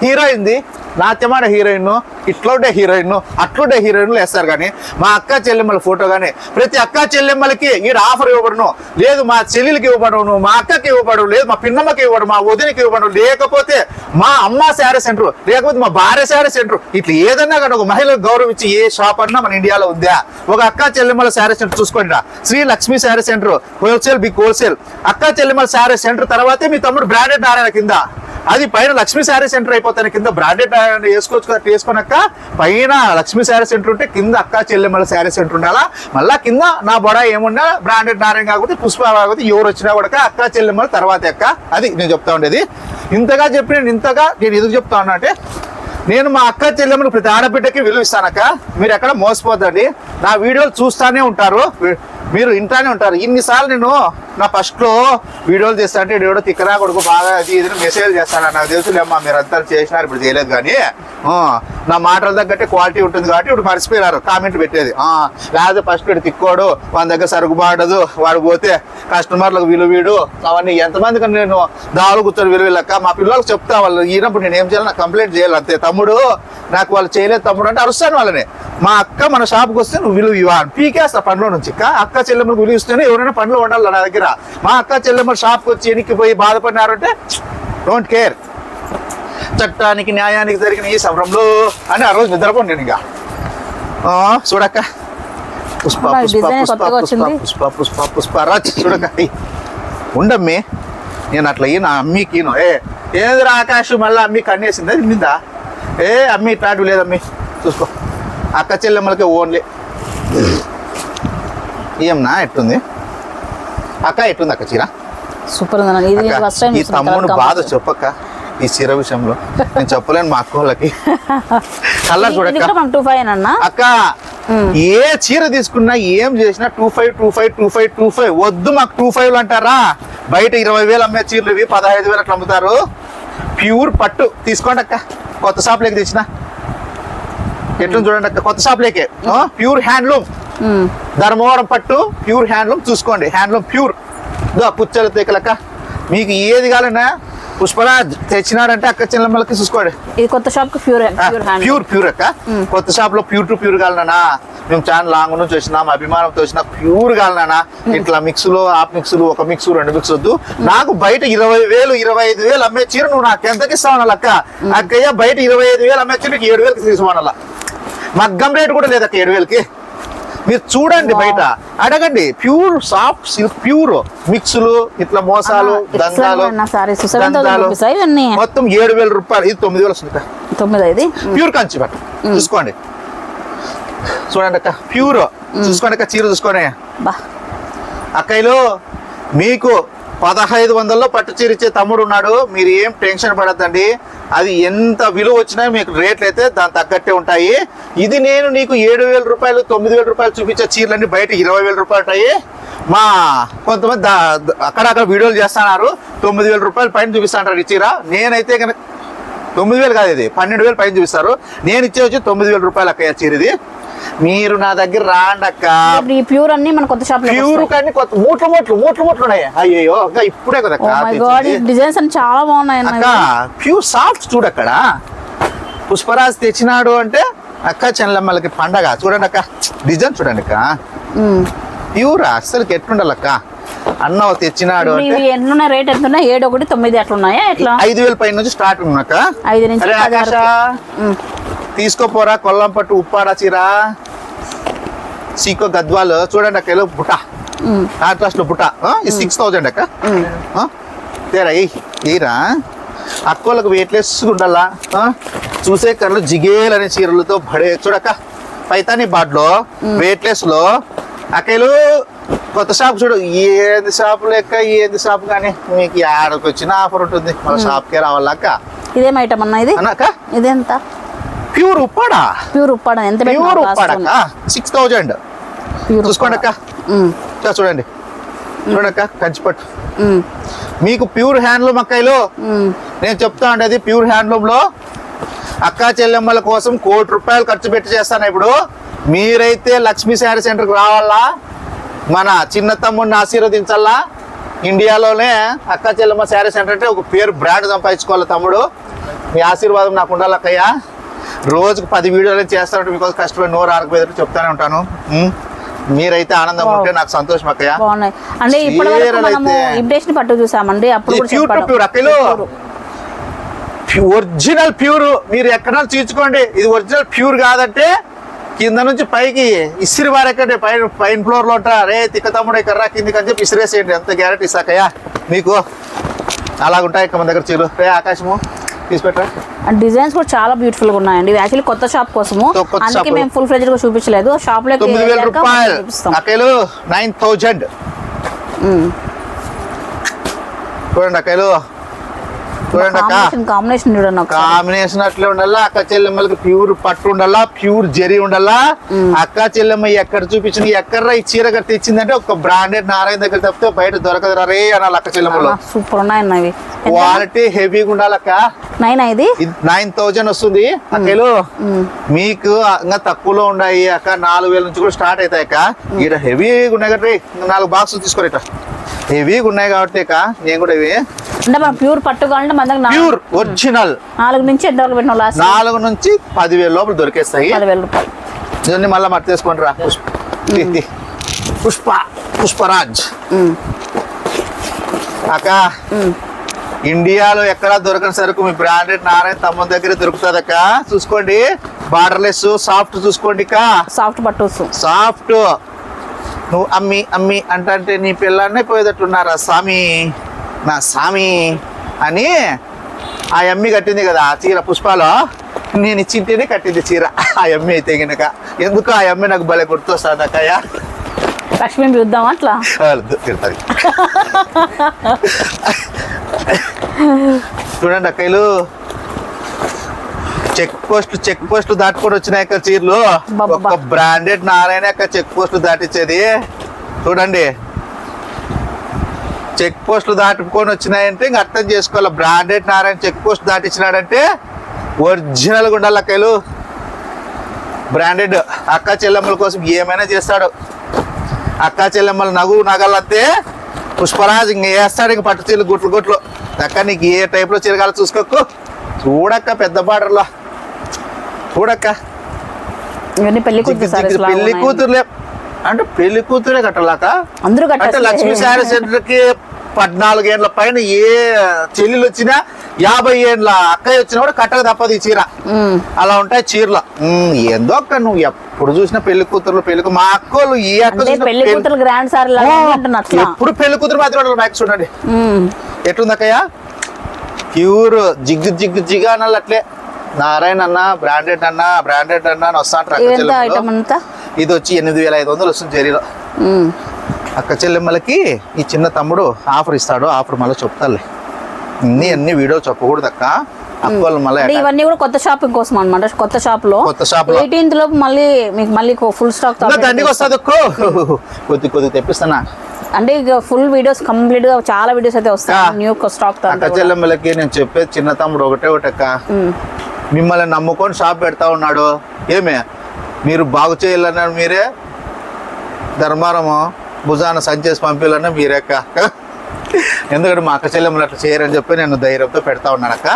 హీరోయిన్ది నాట్యమాడ హీరోయిన్, ఇట్లుండే హీరోయిన్, అట్లుండే హీరోయిన్లు వేస్తారు. కానీ మా అక్క చెల్లెమ్మల ఫోటో కానీ ప్రతి అక్క చెల్లెమ్మలకి ఈడ ఆఫర్ ఇవ్వబడును, లేదు మా చెల్లెలకి ఇవ్వబడను, మా అక్కకి ఇవ్వబడు, లేదు మా పిన్నమ్మకి ఇవ్వడు, మా వదినకి ఇవ్వబడు, లేకపోతే మా అమ్మ శారీ సెంటర్, లేకపోతే మా భార్య శారీ సెంటర్. ఇట్లా ఏదన్నా కానీ ఒక మహిళకు గౌరవించి ఏ షాప్ అన్నా మన ఇండియాలో ఉందా? ఒక అక్క చెల్లెమ్మల శారీ సెంటర్ చూసుకోండి. Sri Lakshmi sari centre wholesale, big wholesale. అక్క చెల్లెమ్మల శారీ సెంటర్ తర్వాతే మీ తమ్ముడు బ్రాండెడ్ నారాయణ కింద, అది పైన లక్ష్మీ శారీ సెంటర్ అయిపోతాను. కింద బ్రాండెడ్ వేసుకొనక్క పైన లక్ష్మీ శారీ సెంటర్ ఉంటే కింద అక్క చెల్లెమ్మల శారీ సెంటర్ ఉండాలా. మళ్ళా కింద నా బొడ ఏమున్నా బ్రాండెడ్ నారాయణ కాకపోతే పుష్ప కాకపోతే ఎవరు వచ్చినా కూడా అక్క చెల్లెమ్మల తర్వాత అక్క. అది నేను చెప్తా ఉండేది. ఇంతగా నేను ఎందుకు చెప్తా ఉన్నా అంటే నేను మా అక్క చెల్లెమ్మలు ప్రతి ఆడబిడ్డకి విలువ ఇస్తానక్క. మీరు ఎక్కడ మోసపోద్దండి. నా వీడియోలు చూస్తానే ఉంటారు, మీరు ఇంటానే ఉంటారు. ఇన్నిసార్లు నేను నా ఫస్ట్లో వీడియోలు చేస్తా అంటే వీడియో తిక్కరా కొడుకు బాగా అది ఇది మెసేజ్ చేస్తాను. నాకు తెలుసులేమ్మా మీరు అంతా చేసినారు, ఇప్పుడు చేయలేదు. కానీ నా మాటల తగ్గట్టే క్వాలిటీ ఉంటుంది కాబట్టి ఇప్పుడు మర్చిపోయినారు కామెంట్ పెట్టేది. లేకపోతే ఫస్ట్ వీడు తిక్కోడు, వాని దగ్గర సరుకు బాడదు, వాడు పోతే కస్టమర్లకు విలువీడు అవన్నీ ఎంతమందికి నేను దావులు కూర్చొని విలువలక్క. మా పిల్లలకు చెప్తా, వాళ్ళు ఈనప్పుడు నేను ఏం చేయాలి, నాకు కంప్లైంట్ చేయాలి అంతే. తమ్ముడు నాకు వాళ్ళు చేయలేదు తమ్ముడు అంటే అరుస్తాను వాళ్ళని. మా అక్క మన షాప్కి వస్తే నువ్వు విలువ ఇవ్వ పీకేస్తా పనిలో నుంచి. అక్క చెల్లెమ్మకు విలువ ఇస్తేనే ఎవరైనా పనిలో ఉండాలి నా దగ్గర. మా అక్క చెల్లెమ్మ షాప్కి వచ్చి ఎనికిపోయి బాధపడినారంటే డోంట్ కేర్. చట్టానికి న్యాయానికి జరిగిన ఈ సమరంలో అని ఆ రోజు నిద్రపోను నేను. ఇక చూడక్క పుష్ప పుష్ప పుష్ప పుష్ప పుష్ప పుష్ప పుష్ప రాజ్ చూడక్క. ఉండమ్మి నేను అట్లా ఈయన అమ్మికి ఏదిరా ఆకాశం మళ్ళీ అమ్మి కన్నేసింది నిందా. అమ్మి ఇట్లాంటివి లేదమ్మి చూసుకో. అక్క చెల్లెమ్మలకి ఓన్లీ ఏమన్నా ఎట్టుంది అక్క, ఎట్టుంది అక్క చీర? సూపర్ ఉంది. ఈ తమ్ముడు బాధ చెప్పక్క ఈ చీర విషయంలో. నేను చెప్పలేను మా అక్క వాళ్ళకి. కలర్ చూడక్క అక్క, ఏ చీర తీసుకున్నా ఏం చేసినా 25252525 వద్దు. మాకు 25 అంటారా? బయట 20,000 అమ్మే చీరలు ఇవి 15,000 అట్లా అమ్ముతారు. ప్యూర్ పట్టు తీసుకోండి అక్క. కొత్త షాప్లోకి తెచ్చిన ఎట్లా చూడండి అక్క, కొత్త షాప్లోకే ప్యూర్ హ్యాండ్లూమ్ ధర్మవరం పట్టు ప్యూర్ హ్యాండ్లూమ్ చూసుకోండి. హ్యాండ్లూమ్ ప్యూర్ పుచ్చలు తెకలక్క. మీకు ఏది కావాలన్నా పుష్పరాజ్ తెచ్చినాడంటే అక్క చెల్లెమ్మలకి చూసుకోండి. ఇది కొత్త షాప్ ప్యూర్ అక్క. కొత్త షాప్ లో ప్యూర్ టు ప్యూర్ కావాలన్నా మేము చాలా లాంగ్ నుంచి వచ్చినాం, అభిమానంతో వచ్చిన ప్యూర్ కావాలన్నా. ఇట్లా మిక్స్లు ఆఫ్ మిక్స్లు ఒక మిక్స్ 2 మిక్స్ వద్దు. నాకు బయట 20,000 25,000 అమ్మే చీర నువ్వు నాకు ఎంతకి ఇస్తావు అక్క? అక్కయ్య బయట 25,000 అమ్మే చీర 7,000కి తీసుకోవాలా. మగ్గం రేటు కూడా లేదక్క 7,000కి. మీరు చూడండి బయట అడగండి. ప్యూర్ సాఫ్ట్ సిల్క్ ప్యూర్ మిక్స్లు ఇట్లా మోసాలు దందాలు మొత్తం 7,000 రూపాయలు. ఇది 9,000 వస్తుంది. ప్యూర్ కంచి పట్టు చూసుకోండి. చూడండి అక్క ప్యూర్ చూసుకోండి అక్క. చీర చూసుకోండి అక్కయ్యలో. మీకు 1,500లో పట్టు చీర ఇచ్చే తమ్ముడు ఉన్నాడు. మీరు ఏం టెన్షన్ పడద్దండి. అది ఎంత విలువ వచ్చినా మీకు రేట్లు అయితే దాని తగ్గట్టే ఉంటాయి. ఇది నేను నీకు 7,000 రూపాయలు 9,000 రూపాయలు చూపించే చీరలన్నీ బయట 20,000 రూపాయలు ఉంటాయి. మా కొంతమంది అక్కడక్కడ వీడియోలు చేస్తున్నారు 9,000 రూపాయలు పైన చూపిస్తాంటారు ఈ చీర. నేనైతే కనుక 9,000 కాదు, ఇది 12,000 పైన చూపిస్తారు. నేను ఇచ్చే వచ్చి 9,000 రూపాయలు అక్కయ్య చీర. ఇది మీరు నా దగ్గర రాండి అక్క. ఇప్పుడు ఈ ప్యూర్ అన్ని మన కొత్త షాప్ ప్యూర్ కానీ కొత్త మూట్లు ఉన్నాయి. అయ్యో అక్క ఇప్పుడే కదా డిజైన్స్ అన్ని చాలా బాగున్నాయి అక్క. ప్యూర్ సాఫ్ట్ చూడు అక్కడ పుష్పరాజ్ తెచ్చినాడు అంటే అక్క చెల్లెమ్మలకి పండగ. చూడండి అక్క డిజైన్ చూడండి అక్క. ప్యూర్ అసలు ఎట్లుండాలక్క. అన్న తెచ్చినాడు అంటే ఎట్లున్నా రేట్ ఎంత ఉన్నాయి? 7, 1, 9 అట్లా ఉన్నాయా? ఎట్లా 5,000 పైన నుంచి స్టార్ట్ ఉన్నాక 5 నుంచి తీసుకోపోరా. కొల్లంపట్టు ఉప్పాడ చీర సీకో గద్వాలు చూడండి అక్క. బుట్ట కాంట్రాస్ట్ లో బుట్ట 6,000 అక్క. తేరా ఏరా అక్కోళ్ళకు వెయిట్లెస్ ఉండాలా. చూసే కర్రలు జిగేల్ అనే చీరలతో పడే చూడక్క. పైతాని బాడ్లో వెయిట్లెస్ లో అక్కలు కొత్త షాప్ చూడు. ఏది షాప్ లెక్క ఏది షాప్ కానీ మీకు ఆడకి వచ్చిన ఆఫర్ ఉంటుంది. మన షాప్కే రావాలక్క. ఇదేం ఐటమ్ అన్న ఇది? అన్నాక ఇదెంత? ప్యూర్ ఉప్పాడా. ప్యూర్ ఉప్పాడా ఎంత? ప్యూర్ ఉప్పాడక్క 6,000. చూసుకోండి అక్క. చూడండి చూడక్క కంచిపట్టు. మీకు ప్యూర్ హ్యాండ్లూమ్ అక్కలు నేను చెప్తా ఉండేది. ప్యూర్ హ్యాండ్లూమ్ లో అక్కా చెల్లెమ్మల కోసం ₹1,00,00,000 ఖర్చు పెట్టి చేస్తాను. ఇప్పుడు మీరైతే లక్ష్మీ శారీ సెంటర్కి రావాలా, మన చిన్న తమ్ముడిని ఆశీర్వదించాలా. ఇండియాలోనే అక్కా చెల్లెమ్మ శారీ సెంటర్ అంటే ఒక పేరు బ్రాండ్ సంపాదించుకోవాలి. తమ్ముడు మీ ఆశీర్వాదం నాకు ఉండాలి అక్కయ్య. రోజుకు 10 వీడియోలు చేస్తానంటే మీకోసం కష్టపడి నోరు ఆరకపోయేటట్టు చెప్తానే ఉంటాను. మీరైతే ఆనందం ఉంటే నాకు సంతోషం అక్కయ్య. అంటే ఇమిటేషన్ పట్టు చూసామండి. అప్పుడు అక్కలు ఒరిజినల్ ప్యూర్ మీరు ఎక్కడ తీర్చుకోండి. ఇది ఒరిజినల్ ప్యూర్ కాదంటే కింద నుంచి పైకి ఇసిరి వారెక్కండి. పైన ఫ్లోర్ లో ఉంటా. రే తిక్క తమ్ముడు కర్రా కిందికి అని చెప్పి ఇసిరేసేయండి. ఎంత గ్యారెంటీ ఇస్తాకయ్యా మీకు. అలాగుంటాయి మన దగ్గర చీరలు. రే ఆకాశము తీసిపెట్టరా. డిజైన్స్ కూడా చాలా బ్యూటిఫుల్ గా ఉన్నాయండి. యాక్చువల్లీ కొత్త షాప్ కోసము అందుకే మేము ఫుల్ ఫ్లెడ్జ్ గా చూపించలేదు. షాప్ లో ₹9,000 అక్కలు 9,000 చూడండి అక్కలు. చూడండి అక్క కాంబినేషన్ అట్లే ఉండాలా. అక్క చెల్లెమ్మలకి ప్యూర్ పట్టు ఉండాలా, ప్యూర్ జరీ ఉండాలా. అక్క చెల్లెమ్మ ఎక్కడ చూపించింది ఎక్కడ ఈ చీర తెచ్చిందంటే ఒక బ్రాండెడ్ నారాయణ దగ్గర తప్పితే బయట దొరకదు రే అనాలి. అక్క చెల్లెమ్మలు సూపర్ ఉన్నాయి. క్వాలిటీ హెవీగా ఉండాలక్క. 9,000 వస్తుంది అక్కలు. మీకు ఇంకా తక్కువలో ఉన్నాయి అక్క. 4,000 నుంచి కూడా స్టార్ట్ అవుతాయి అక్క. ఇక్కడ హెవీగా ఉన్నాయి కాబట్టి 4 బాక్సులు తీసుకోరు. ఇట్లా హెవీగా ఉన్నాయి కాబట్టి అక్క నేను కూడా ఇవి అంటే మనం ప్యూర్ పట్టు కావాలంటే మన దగ్గర ప్యూర్ ఒరిజినల్ 4 నుంచి ఎంత వరకు పెట్టిన? 4 నుంచి 10,000 లోపల దొరికేస్తాయి. ₹10,000 ఇవన్నీ మళ్ళీ మరి తీసుకోండి రా. పుష్పరాజ్ అక్క. ఇండియాలో ఎక్కడా దొరకని సరుకు మీ బ్రాండెడ్ నారాయణ తమ్ముని దగ్గర దొరుకుతుంది అక్క. చూసుకోండి బార్డర్లెస్ సాఫ్ట్ చూసుకోండి అక్క. సాఫ్ట్ పట్టు సాఫ్ట్. నువ్వు అమ్మి అమ్మి అంటే నీ పిల్లల్నే పోయేటట్టున్నారా స్వామి నా స్వామి అని ఆ అమ్మి కట్టింది కదా ఆ చీర పుష్పాలో. నేను ఇచ్చింటేనే కట్టింది చీర ఆ అమ్మి అయితే గినక. ఎందుకు ఆ అమ్మి నాకు భలే గుర్తొస్తుంది అక్కయ్య. లక్ష్మీ చూద్దాం అట్లా తిడతారు. చూడండి అక్కలు చెక్ పోస్ట్ దాటుకొని వచ్చినాయి అక్క చీరలు. ఒక బ్రాండెడ్ నారాయణ అక్క చెక్ పోస్ట్ దాటించేది. చూడండి చెక్ పోస్టులు దాటుకొని వచ్చినాయంటే ఇంక అర్థం చేసుకోవాలి. బ్రాండెడ్ నారాయణ చెక్ పోస్ట్ దాటించినాడంటే ఒరిజినల్గా ఉండాలి అక్కలు. బ్రాండెడ్ అక్క చెల్లెమ్మల కోసం ఏమైనా చేస్తాడు. అక్క చెల్లెమ్మల నగలంతే పుష్పరాజ్ ఇంక వేస్తాడు. ఇంక పట్టు చీరలు గుట్లు అక్క నీకు ఏ టైప్లో చీరగాలో చూసుకోకు. చూడక్క పెద్ద బార్డర్లో చూడక్క. పెళ్లి కూతురులే అంటే పెళ్లి కూతురే కట్టాలక. అంటే లక్ష్మీ శారీ సెంటర్ కి 14 ఏళ్ళ పైన ఏ చెల్లెలు వచ్చినా 50 ఏళ్ళ అక్కయ్య వచ్చినా కూడా కట్టక తప్పదు ఈ చీర. అలా ఉంటాయి చీరలు. ఏందో అక్క నువ్వు ఎప్పుడు చూసినా పెళ్లి కూతురు మా అక్కలు ఈ అక్క ఎప్పుడు పెళ్లి కూతురు మాత్రం మ్యాక్ చూడండి ఎట్లుంది అక్కయ్య. ప్యూర్ జిగ్ అనాలి అట్లే. నారాయణ అన్న బ్రాండెడ్ అన్న వస్తా. ఇది వచ్చి 8,500 వస్తుంది జరీలో. అక్క చెల్లెమ్మలకి ఈ చిన్న తమ్ముడు ఆఫర్ ఇస్తాడు. ఆఫర్ మళ్ళీ చెప్తాలే. అన్ని వీడియో చెప్పకూడదు అక్క. ఇవన్నీ కూడా కొత్త షాపింగ్ కోసం అనమాట. కొత్త షాప్ లో 18th లోపు మళ్ళీ ఫుల్ స్టాక్ దండికి వస్తుంది. కొద్ది తెప్పిస్తానా అంటే ఇక ఫుల్ వీడియోస్ కంప్లీట్ గా చాలా వీడియోస్ అయితే వస్తాయి. New stock. అక్క చెల్లెమ్మలకి నేను చెప్పేది చిన్న తమ్ముడు ఒకటే అక్క. మిమ్మల్ని నమ్ముకొని షాప్ పెడతా ఉన్నాడు. ఏమే మీరు బాగు చేయాలన్నారు మీరే, ధర్మారము భుజాన సంచేసి పంపించాలన్నా మీరే అక్క. ఎందుకంటే మా అక్క చెల్లెమ్మలు అట్లా చేయరని చెప్పి నేను ధైర్యంతో పెడతా ఉన్నాను అక్క.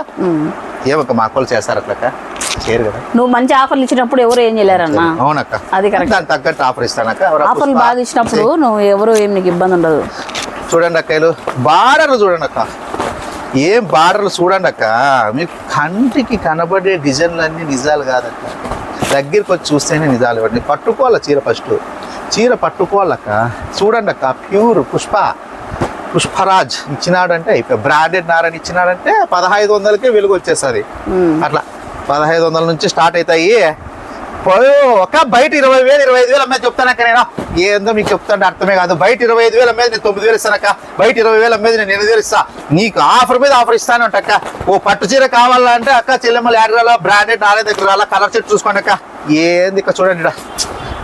ఏమక్క మా అక్కలు చేస్తారు అట్లక్క? చేయరు కదా. నువ్వు మంచి ఆఫర్లు ఇచ్చినప్పుడు ఎవరు ఏం చేయలేరన్నా. అవునక్క, అది కరెక్ట్. దానికి తగ్గట్టు ఆఫర్ ఇస్తానక్క. ఆఫర్లు బాగా ఇచ్చినప్పుడు నువ్వు ఎవరు ఏం నీకు ఇబ్బంది ఉండదు. చూడండి అక్కలు, బార్డర్లు చూడండి అక్క, ఏం బార్డర్లు చూడండి అక్క. మీకు కంటికి కనబడే డిజైన్లు అన్నీ నిజాలు కాదక్క, దగ్గరికి వచ్చి చూస్తేనే నిజాలు. ఇవ్వండి, పట్టుకోవాలి చీర, ఫస్ట్ చీర పట్టుకోవాలక్క. చూడండి అక్క, ప్యూర్ పుష్పరాజ్ ఇచ్చినాడంటే అయిపోయి, బ్రాండెడ్ నారని ఇచ్చినాడంటే 1500కే వెలుగు వచ్చేస్తుంది. అట్లా 1500 నుంచి స్టార్ట్ అవుతాయి. ఒక బయట 20,000 25,000 అమ్మేది చెప్తానక్క నేను. ఏందో మీకు చెప్తాను అర్థమే కాదు. బయట 25,000 అమ్మేది నేను 9,000 ఇస్తానక్క. బయట 20,000 అమ్మేది నేను 8,000 ఇస్తా. నీకు ఆఫర్ మీద ఆఫర్ ఇస్తాను అంటక్క. ఓ పట్టు చీర కావాలంటే అక్క చెల్లెమ్మలు యాడ్రాల బ్రాండెడ్ నారే దగ్గర రాలా, కలర్ సెట్ చూసుకోండి అక్క. ఏంది ఇక్కడ చూడండి,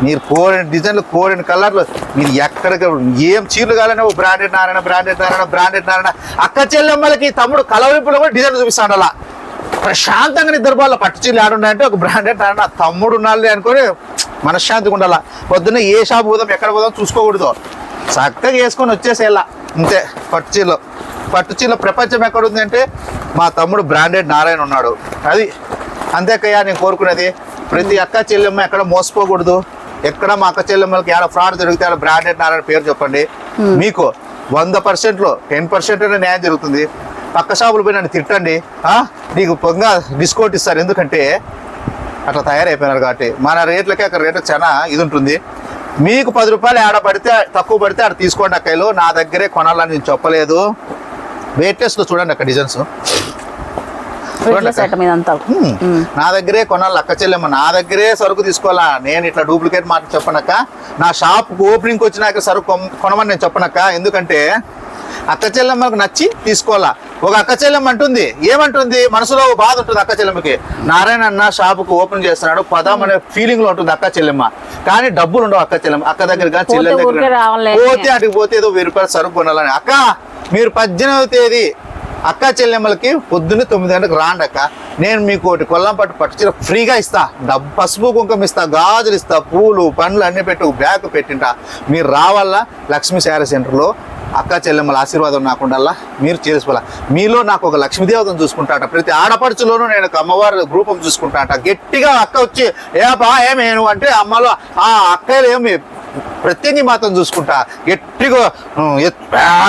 మీరు కోరిన డిజైన్లు, కోరిన కలర్లు, మీరు ఎక్కడికి ఏం చీరలు కావాలన్నా branded Narayana, branded Narayana, branded Narayana. అక్క చెల్లెమ్మలకి తమ్ముడు కలవరింపులో కూడా డిజైన్ చూపిస్తాడు. అలా ప్రశాంతంగా నిద్రపోవాలి. పట్టు చీరలు ఆడున్నాయంటే ఒక బ్రాండెడ్ నారాయణ తమ్ముడు ఉండాలి అనుకొని మనశ్శాంతిగా ఉండాల. పొద్దున్న ఏ షాప్ పోదాం ఎక్కడ పోదాం చూసుకోకూడదు, చక్కగా వేసుకొని వచ్చేసేలా అంతే. పట్టు చీరల ప్రపంచం ఎక్కడుంది అంటే మా తమ్ముడు బ్రాండెడ్ నారాయణ ఉన్నాడు. అది అంతేకయ్యా నేను కోరుకునేది. ప్రతి అక్క చెల్లెమ్మ ఎక్కడ మోసపోకూడదు. ఎక్కడ మా అక్క చెల్లెమ్మలకి ఏడ ఫ్రాడ్ జరిగితే ఆడ బ్రాండెడ్ నారాయణ పేరు చెప్పండి. మీకు 100%లో 10% న్యాయం జరుగుతుంది. పక్క షాపులు పోయి నన్ను తిట్టండి, నీకు పొంగా డిస్కౌంట్ ఇస్తారు. ఎందుకంటే అట్లా తయారైపోయినారు కాబట్టి. మన రేట్లకి అక్కడ రేట్లకు చాలా ఇది ఉంటుంది. మీకు 10 రూపాయలు ఆడ పడితే తక్కువ పడితే ఆడ తీసుకోండి అక్కలు. నా దగ్గరే కొనాలని నేను చెప్పలేదు. వెయిట్లెస్లో చూడండి అక్కడ డిజైన్స్, నా దగ్గరే కొనాలి అక్క చెల్లెమ్మ. నా దగ్గరే సరుకు తీసుకోవాలా. నేను ఇట్లా డూప్లికేట్ మాట చెప్పనక్క. నా షాప్ ఓపెనింగ్కి వచ్చినాక సరుకు కొనమని నేను చెప్పనక్క. ఎందుకంటే అక్క చెల్లెమ్మకు నచ్చి తీసుకోవాలా. ఒక అక్క చెల్లెమ్మ అంటుంది, ఏమంటుంది, మనసులో బాధ ఉంటుంది అక్క చెల్లెమ్మకి. నారాయణ అన్న షాపుకు ఓపెన్ చేస్తున్నాడు పదం అనే ఫీలింగ్ లో ఉంటుంది అక్క చెల్లెమ్మ. కానీ డబ్బులు ఉండవు అక్క చెల్లెమ్మ. అక్క దగ్గర కానీ చెల్లెమ్మ దగ్గర పోతే అటుకు పోతే ఏదో 1000 రూపాయలు సరుకు కొనాలని. అక్క మీరు 18వ తేదీ అక్క చెల్లెమ్మలకి పొద్దున్నే 9 గంటలకు రాండి అక్క. నేను మీకు ఒకటి కొల్లం పట్టు చీర ఫ్రీగా ఇస్తా. పసుపు కుంకుమ ఇస్తా, గాజులు ఇస్తా, పూలు పండ్లు అన్ని పెట్టి ఒక బ్యాగ్ పెట్టింటా. మీరు రావాలా లక్ష్మీ శారీ సెంటర్లో. అక్క చెల్లెమ్మల ఆశీర్వాదం నాకుండల్లా మీరు చేసుకోవాలా. మీలో నాకు ఒక లక్ష్మీదేవతను చూసుకుంటాట. ప్రతి ఆడపడుచులోనూ నేను ఒక అమ్మవారి రూపం చూసుకుంటాట. గట్టిగా అక్క వచ్చి ఏమేను అంటే అమ్మలో ఆ అక్కలు ఏమి ప్రత్యేక మాత్రం చూసుకుంటా. గట్టిగా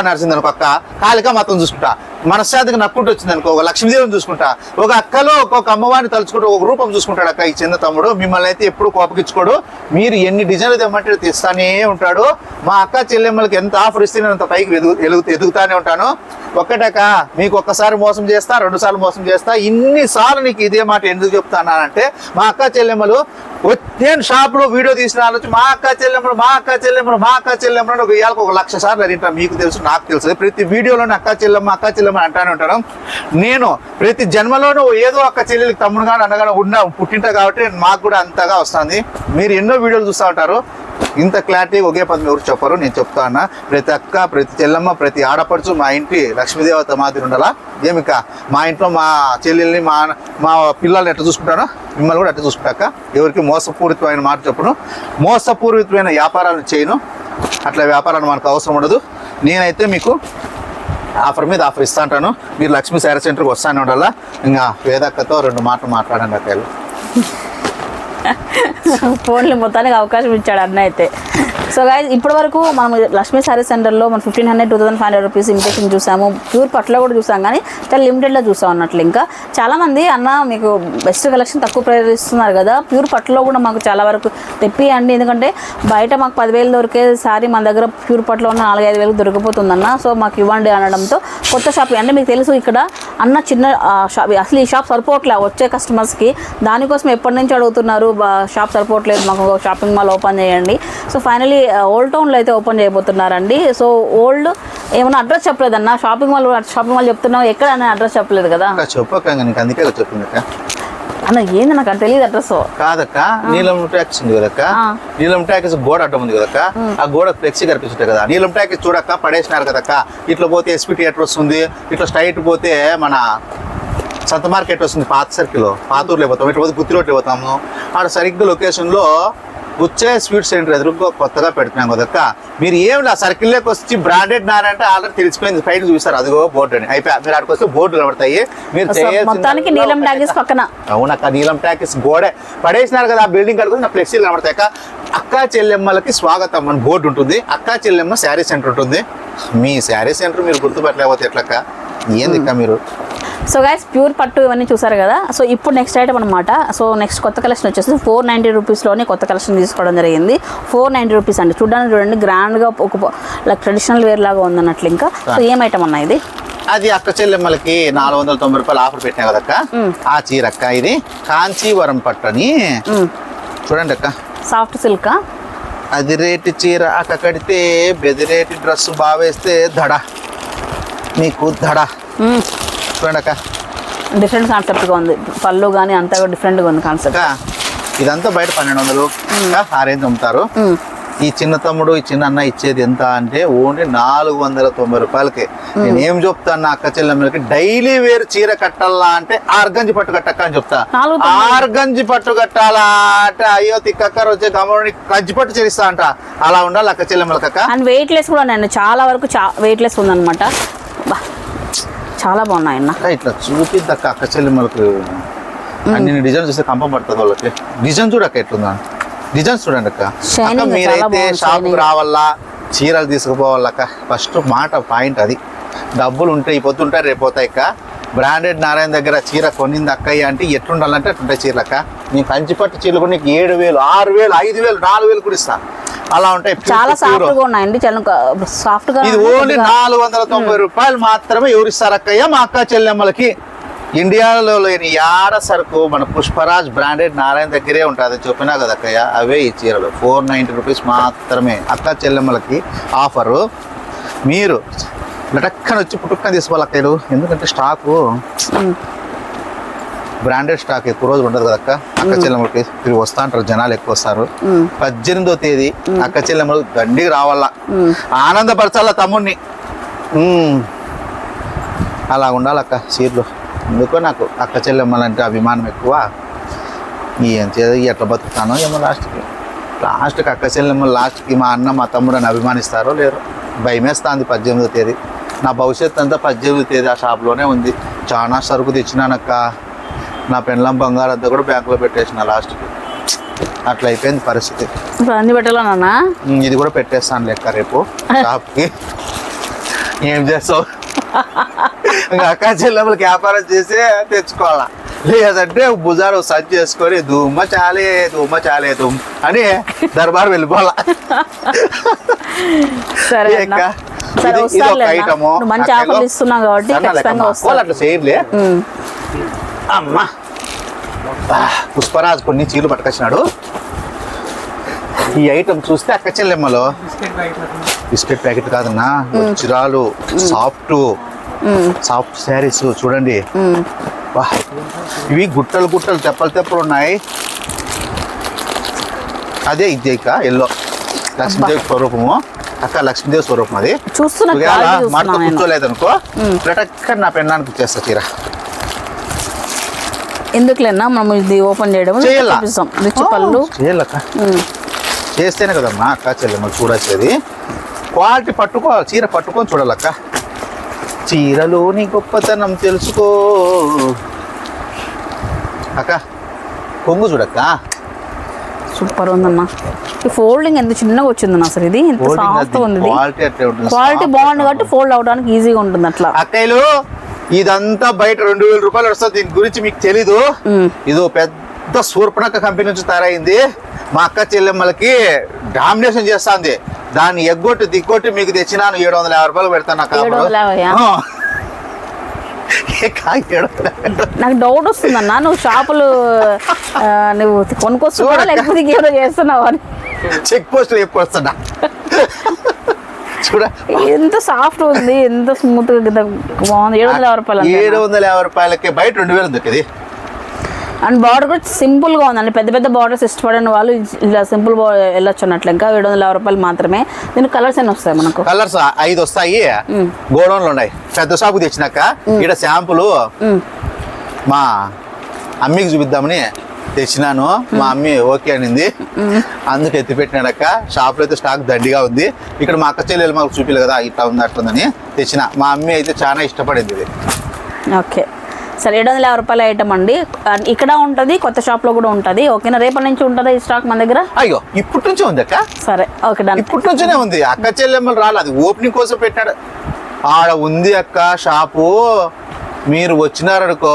నడిచింది అనుకో అక్క, కాళిక మాత్రం చూసుకుంటా. మనశ్శాంతికి నక్కుంటూ వచ్చింది అనుకో ఒక లక్ష్మీదేవిని చూసుకుంటా. ఒక అక్కలో ఒక్కొక్క అమ్మవారిని తలుచుకుంటూ ఒక రూపం చూసుకుంటాడు అక్క. ఈ చిన్న తమ్ముడు మిమ్మల్ని అయితే ఎప్పుడు కోపగించుకోడు. మీరు ఎన్ని డిజైన్లు తెమ్మంటే తెస్తానే ఉంటాడు. మా అక్క చెల్లెమ్మలకి ఎంత ఆఫర్ ఇస్తే నేను అంత పైకి ఎదుగుతానే ఉంటాను. ఒక్కటక్క మీకు ఒక్కసారి మోసం చేస్తా, 2 సార్లు మోసం చేస్తా. ఇన్నిసార్లు నీకు ఇదే మాట ఎందుకు చెప్తానంటే మా అక్క చెల్లెమ్మలు నేను షాప్లో వీడియో తీసిన ఆలోచన మా అక్క చెల్లెమ్మలు ఇవాళ 1,00,000 సార్లు అడిగినా. మీకు తెలుసు, నాకు తెలుసు. ప్రతి వీడియోలోనే అక్క చెల్లెమ్మ అంటానే ఉంటాను. నేను ప్రతి జన్మలోనూ ఏదో అక్క చెల్లెలకి తమ్ముడు కానీ అన్నగానే పుట్టింటా కాబట్టి మాకు కూడా అంతగా వస్తుంది. మీరు ఎన్నో వీడియోలు చూస్తూ ఉంటారు. ఇంత క్లారిటీ ఒకే పదం ఎవరు చెప్పరు, నేను చెప్తా అన్నా. ప్రతి అక్క, ప్రతి చెల్లెమ్మ, ప్రతి ఆడపడుచు మా ఇంటి లక్ష్మీదేవత మాదిరి ఉండాలా. ఏమిక మా ఇంట్లో మా చెల్లెల్ని మా పిల్లల్ని ఎట్లా చూసుకుంటానో మిమ్మల్ని కూడా అట్లా చూసుకుంటాక. ఎవరికి మోసపూరితమైన మాట చెప్పను, మోసపూరితమైన వ్యాపారాలు చేయను. అట్లా వ్యాపారాలు మనకు అవసరం ఉండదు. నేనైతే మీకు ఆఫర్ మీద ఆఫర్ ఇస్తా అంటాను. మీరు లక్ష్మీ శారీ సెంటర్కి వస్తానే ఉండాలా. ఇంకా వేదక్కతో 2 మాటలు మాట్లాడండి అక్కలు. ఫోన్లు మొత్తానికి అవకాశం ఇచ్చాడు అన్న అయితే. సో గైస్ ఇప్పటి వరకు మనం లక్ష్మీ శారీ సెంటర్లో మనం 1,500 2,500 రూపీస్ ఇమిటేషన్ చూసాము. ప్యూర్ పట్లో కూడా చూసాం, కానీ చాలా లిమిటెడ్లో చూసాం అన్నట్లు. ఇంకా చాలామంది అన్న మీకు బెస్ట్ కలెక్షన్ తక్కువ ప్రైస్ ఇస్తున్నారు కదా, ప్యూర్ పట్లో కూడా మాకు చాలా వరకు తెప్పియండి. ఎందుకంటే బయట మాకు 10,000 దొరికే సారీ మన దగ్గర ప్యూర్ పట్లో ఉన్న 4-5 దొరికిపోతుందన్న. సో మాకు ఇవ్వండి అనడంతో కొత్త షాప్ అంటే మీకు తెలుసు ఇక్కడ అన్న చిన్న షాప్, అసలు ఈ షాప్ సరిపోవట్లే వచ్చే కస్టమర్స్కి. దానికోసం ఎప్పటి నుంచి అడుగుతున్నారు షాప్ సరిపోవట్లేదు, మాకు షాపింగ్ మాల్ ఓపెన్ చేయండి. సో ఫైనలీ ఓల్డ్ టౌన్లో అయితే ఓపెన్ చేయబోతున్నారండి. సో ఓల్డ్ ఏమన్నా అడ్రస్ చెప్పలేదన్న, షాపింగ్ మాల్ చెప్తున్నావు, ఎక్కడ అనే అడ్రస్ చెప్పలేదు కదా. చెప్పక నీకు అందుకే చెప్పింది అన్న. ఏంది నాకు తెలియదు అడ్రస్. కాదక్క, నీలం ట్యాక్స్ ఉంది కదక్క, నీలం ట్యాక్స్ గోడ అడ్డం ఉంది కదక్క, ఆ గోడ ఫ్లెక్సీ కనిపిస్తుంటాయి కదా. నీలం ట్యాక్స్ చూడక్క పడేసినారు కదక్క. ఇట్లా పోతే ఎస్పీ థియేటర్ వస్తుంది, ఇట్లా స్ట్రైట్ పోతే మన సంత మార్కెట్ వస్తుంది, పాత సర్కిల్ పాతూరులో పోతాము. ఇట్లా పోతే గుత్తి రోడ్లో పోతాము. ఆడ సరిగ్గా లొకేషన్లో వచ్చే స్వీట్ సెంటర్ ఎదురుగా కొత్తగా పెడుతున్నాం కదక్క. మీరు ఏమి ఆ సర్కిల్లోకి వచ్చి బ్రాండెడ్ నారంటే ఆల్రెడీ తెలిసిపోయింది, పైన చూసారు అదిగో బోర్డు అని అయిపోయి మీరు ఆడికి వస్తే బోర్డు కనబడతాయి. మీరు మొత్తానికి నీలం టాకీస్ పక్కన. అవునక్క, నీలం టాకీస్ గోడే పడేసినారు కదా ఆ బిల్డింగ్ కడుకుని నా ఫ్లెక్సీలు కనబడతాయి అక్క. అక్కా చెల్లెమ్మలకి స్వాగతం అని బోర్డు ఉంటుంది. అక్కా చెల్లెమ్మ శారీ సెంటర్ ఉంటుంది. మీ శారీ సెంటర్ మీరు గుర్తుపట్టలేకపోతే ఎట్లక్క, ఏంది ఇక్క మీరు. సో గైస్ ప్యూర్ పట్టు ఇవన్నీ చూసారు కదా. సో ఇప్పుడు నెక్స్ట్ ఐటమ్ అనమాట. సో నెక్స్ట్ కొత్త కలెక్షన్ వచ్చేసి 490 రూపీస్లోనే కొత్త కలెక్షన్ తీసుకోవడం జరిగింది. 490 రూపీస్ అండి. చూడండి గ్రాండ్గా ఒక లైక్ ట్రెడిషనల్ వేర్ లాగా ఉందన్నట్లు. ఇంకా సో ఏం ఐటమ్ అన్న ఇది? అది అక్క చెల్లెమ్మలకి 490 రూపాయలు ఆఫర్ పెట్టినా కదక్క. ఆ చీర అక్క, ఇది కాంచీవరం పట్టు అని చూడండి అక్క. Soft silk. అది రేటు చీర అక్క కడితే బెదిరేటి డ్రెస్ బాగా వేస్తే దడ నీకు దడ. చూడండి అక్క, డిఫరెంట్ కాన్సెప్ట్గా ఉంది. పళ్ళు కానీ అంతా కూడా డిఫరెంట్గా ఉంది కాన్సెప్ట్. ఇదంతా బయట 1200 ఆ రేంజ్ అమ్ముతారు. ఈ చిన్న తమ్ముడు ఈ చిన్న అన్న ఇచ్చేది ఎంత అంటే ఓన్లీ 490 రూపాయలకి. నేను ఏం చెప్తాను అక్క చెల్లెమ్మలకి, డైలీ వేర్ చీర కట్టాలా అంటే ఆర్గంజి పట్టు కట్టక్క అని చెప్తా. ఆర్గంజి పట్టు కట్టాలా అంటే అయ్యో తిక్కక్క వచ్చే గమని కంచి పట్టు చేస్తా అంట. అలా ఉండాలి అక్క చెల్లెమ్మలకి అక్క. అండ్ వెయిట్ లెస్ కూడా నేను చాలా వరకు వెయిట్ లెస్ ఉందన్నమాట. చాలా బాగున్నాయి అన్న. ఇట్లా చూపిద్దక్క అక్క చెల్లెమ్మలకు అన్ని డిజైన్ చూస్తే కంపం పడుతుంది వాళ్ళకి. డిజైన్ చూడక్క ఎట్లుందా, డిజైన్స్ చూడండి అక్క. మీరైతే షాప్కి రావాలా, చీరలు తీసుకుపోవాలక్క. ఫస్ట్ మాట పాయింట్ అది. డబ్బులు ఉంటాయి, పొద్దుంటాయి రేపు పోతాయి అక్క. బ్రాండెడ్ నారాయణ దగ్గర చీర కొనింది అక్కయ్య అంటే ఎట్లుండాలంటే అట్లుంటాయి చీరలు అక్క. నీ కంచిపట్టు చీరలు కూడా నీకు 7,000, 6,000, 5,000, 4,000 కూడా ఇస్తా. అలా ఉంటాయి. చాలా సాఫ్ట్ గా ఉన్నాయండి, సాఫ్ట్ గా. ఇది ఓన్లీ 490 రూపాయలు మాత్రమే ఎవరిస్తారు అక్కయ్య మా అక్క చెల్లెమ్మలకి. ఇండియాలో లేని యాడ సరుకు మన పుష్పరాజ్ బ్రాండెడ్ నారాయణ దగ్గరే ఉంటుంది చెప్పినా కదా అక్కయ్య. అవే ఈ చీరలు 490 రూపీస్ మాత్రమే అక్క చెల్లెమ్మలకి ఆఫరు. మీరు లటక్కన వచ్చి పుట్టుక్కన తీసుకోవాలి అక్కయ్యలు. ఎందుకంటే స్టాకు బ్రాండెడ్ స్టాక్ ఎక్కువ రోజులు ఉండదు కదా అక్క. అక్క చెల్లెమ్మలకి తిరిగి వస్తా అంటారు, జనాలు ఎక్కువ వస్తారు. 18వ తేదీ అక్క చెల్లెమ్మలు దండికి రావాలా, ఆనందపరచాల తమ్ముడిని. అలా ఉండాలి అక్క చీరలు. ఎందుకో నాకు అక్క చెల్లెమ్మలంటే అభిమానం ఎక్కువ. ఏం చేయాలి, ఎట్లా బతుకుతానో ఏమో. లాస్ట్కి అక్క చెల్లెమ్మలు లాస్ట్కి మా అన్న మా తమ్ముడు అని అభిమానిస్తారో లేరు. భయమేస్తుంది. 18వ తేదీ నా భవిష్యత్తు అంతా 18వ తేదీ ఆ షాప్లోనే ఉంది. చాలా సరుకు తెచ్చినానక్క. నా పెండ్లం బంగారు అంతా కూడా బ్యాంకులో పెట్టేసిన లాస్ట్కి. అట్లా అయిపోయింది పరిస్థితి. అన్ని పెట్టాలన్నా ఇది కూడా పెట్టేస్తాను లెక్క రేపు షాప్కి. ఏం చేస్తావు, ఇంకా అక్క చెల్లెమ్మలకి వ్యాపారం చేసి తెచ్చుకోవాలా. లేదంటే భుజాలు సజ్ చేసుకొని దుమ్మ చాలే దుమ్ అని దర్బార్ వెళ్ళిపోవాలా. సరే ఐటము అట్లా చేయలే. అమ్మా పుష్పరాజ్ కొన్ని చీరలు పట్టుకొచ్చినాడు. ఈ ఐటమ్ చూస్తే అక్క చెల్లెమ్మలో బిస్కెట్ ప్యాకెట్ కాదన్నా, చిరాలు సాఫ్ట్ శారీస్ చూడండి. ఇవి గుట్టలు గుట్టలు తెప్పలు ఉన్నాయి. అదే ఇది ఇక ఎల్లో లక్ష్మీదేవి స్వరూపము అక్క. లక్ష్మీదేవి స్వరూపం అది. మాట కూర్చోలేదనుకో అక్కడ నా పెన్నానికి ఇచ్చేస్తా చీర. ఎందుకులేనా మనం ఇది ఓపెన్ చేయడం పళ్ళు చేయాలక్క. చేస్తేనే కదమ్మా అక్క చెల్లెమ్మలు చూడొచ్చేది. క్వాలిటీ పట్టుకోవాలి, చీర పట్టుకొని చూడాలక్క. చీరలోని గొప్పతనం తెలుసుకో అక్క. కొంగు చూడక్క, సూపర్ ఉందన్న. ఈ ఫోల్డింగ్ ఎంత చిన్నగా వచ్చిందన్న అసలు. ఇది ఎంత సాఫ్ట్ ఉంది. క్వాలిటీ బాగుంది కాబట్టి ఫోల్డ్ అవడానికి ఈజీగా ఉంటుంది. అట్లా అక్కయ్యలు ఇదంతా బయట 2,000 రూపాయలు వస్తుంది. దీని గురించి మీకు తెలీదు. ఇదో పెద్ద సూర్పణక కంపెనీ నుంచి తయారైంది. మా అక్క చెల్లెమ్మలకి డామినేషన్ చేస్తుంది. దాన్ని ఎగ్గొట్టి దిగ్గొట్టి మీకు తెచ్చినాను 750 రూపాయలు పెడతాను. నాకు డౌట్ వస్తుందన్న, నువ్వు షాపులు నువ్వు కొనుక్కొస్తున్నావా లేకపోతే ఏదో చేస్తున్నావా అని. చెక్ పోస్ట్ ఎక్కువస్తున్నా. చూడ ఎంత సాఫ్ట్ ఉంది, ఎంత స్మూత్ గా బాగుంది. 750 రూపాయలు. 750 రూపాయలకి బయట 2,000 ఉంది ఇది. అండ్ బార్డర్ కూడా సింపుల్ గా ఉందండి. పెద్ద పెద్ద బార్డర్స్ ఇష్టపడిన వాళ్ళు ఇలా సింపుల్ వెళ్ళొచ్చు అన్నట్లు. ఇంకా 750 రూపాయలు మాత్రమే. దీనికి కలర్స్ ఎన్ని వస్తాయి మనకు? కలర్స్ 5 వస్తాయి. గోడౌన్లు ఉన్నాయి. పెద్ద షాపు తెచ్చినాక ఇక్కడ శాంపుల్ మా అమ్మికి చూపిద్దామని తెచ్చినాను, మా అమ్మి ఓకే అనింది, అందుకు ఎత్తి పెట్టినాడక్క. షాప్లో అయితే స్టాక్ దండిగా ఉంది. ఇక్కడ మా అక్క చెల్లెలు మాకు చూపిలు కదా ఇట్లా ఉంది అట్లుందని తెచ్చిన. మా అమ్మి అయితే చాలా ఇష్టపడింది ఇది. ఓకే, సరే 750 రూపాయల ఐటమ్ అండి. ఇక్కడ ఉంటుంది, కొత్త షాప్లో కూడా ఉంటుంది. ఓకేనా, రేపటి నుంచి ఉంటుందా ఈ స్టాక్ మన దగ్గర? అయ్యో ఇప్పటి నుంచే ఉంది అక్క. సరే ఓకే డన్. ఇప్పటి నుంచేనే ఉంది. అక్క చెల్లెమ్మలు రాలేదు, అది ఓపెనింగ్ కోసం పెట్టాడు. ఆడ ఉంది అక్క షాపు. మీరు వచ్చినారనుకో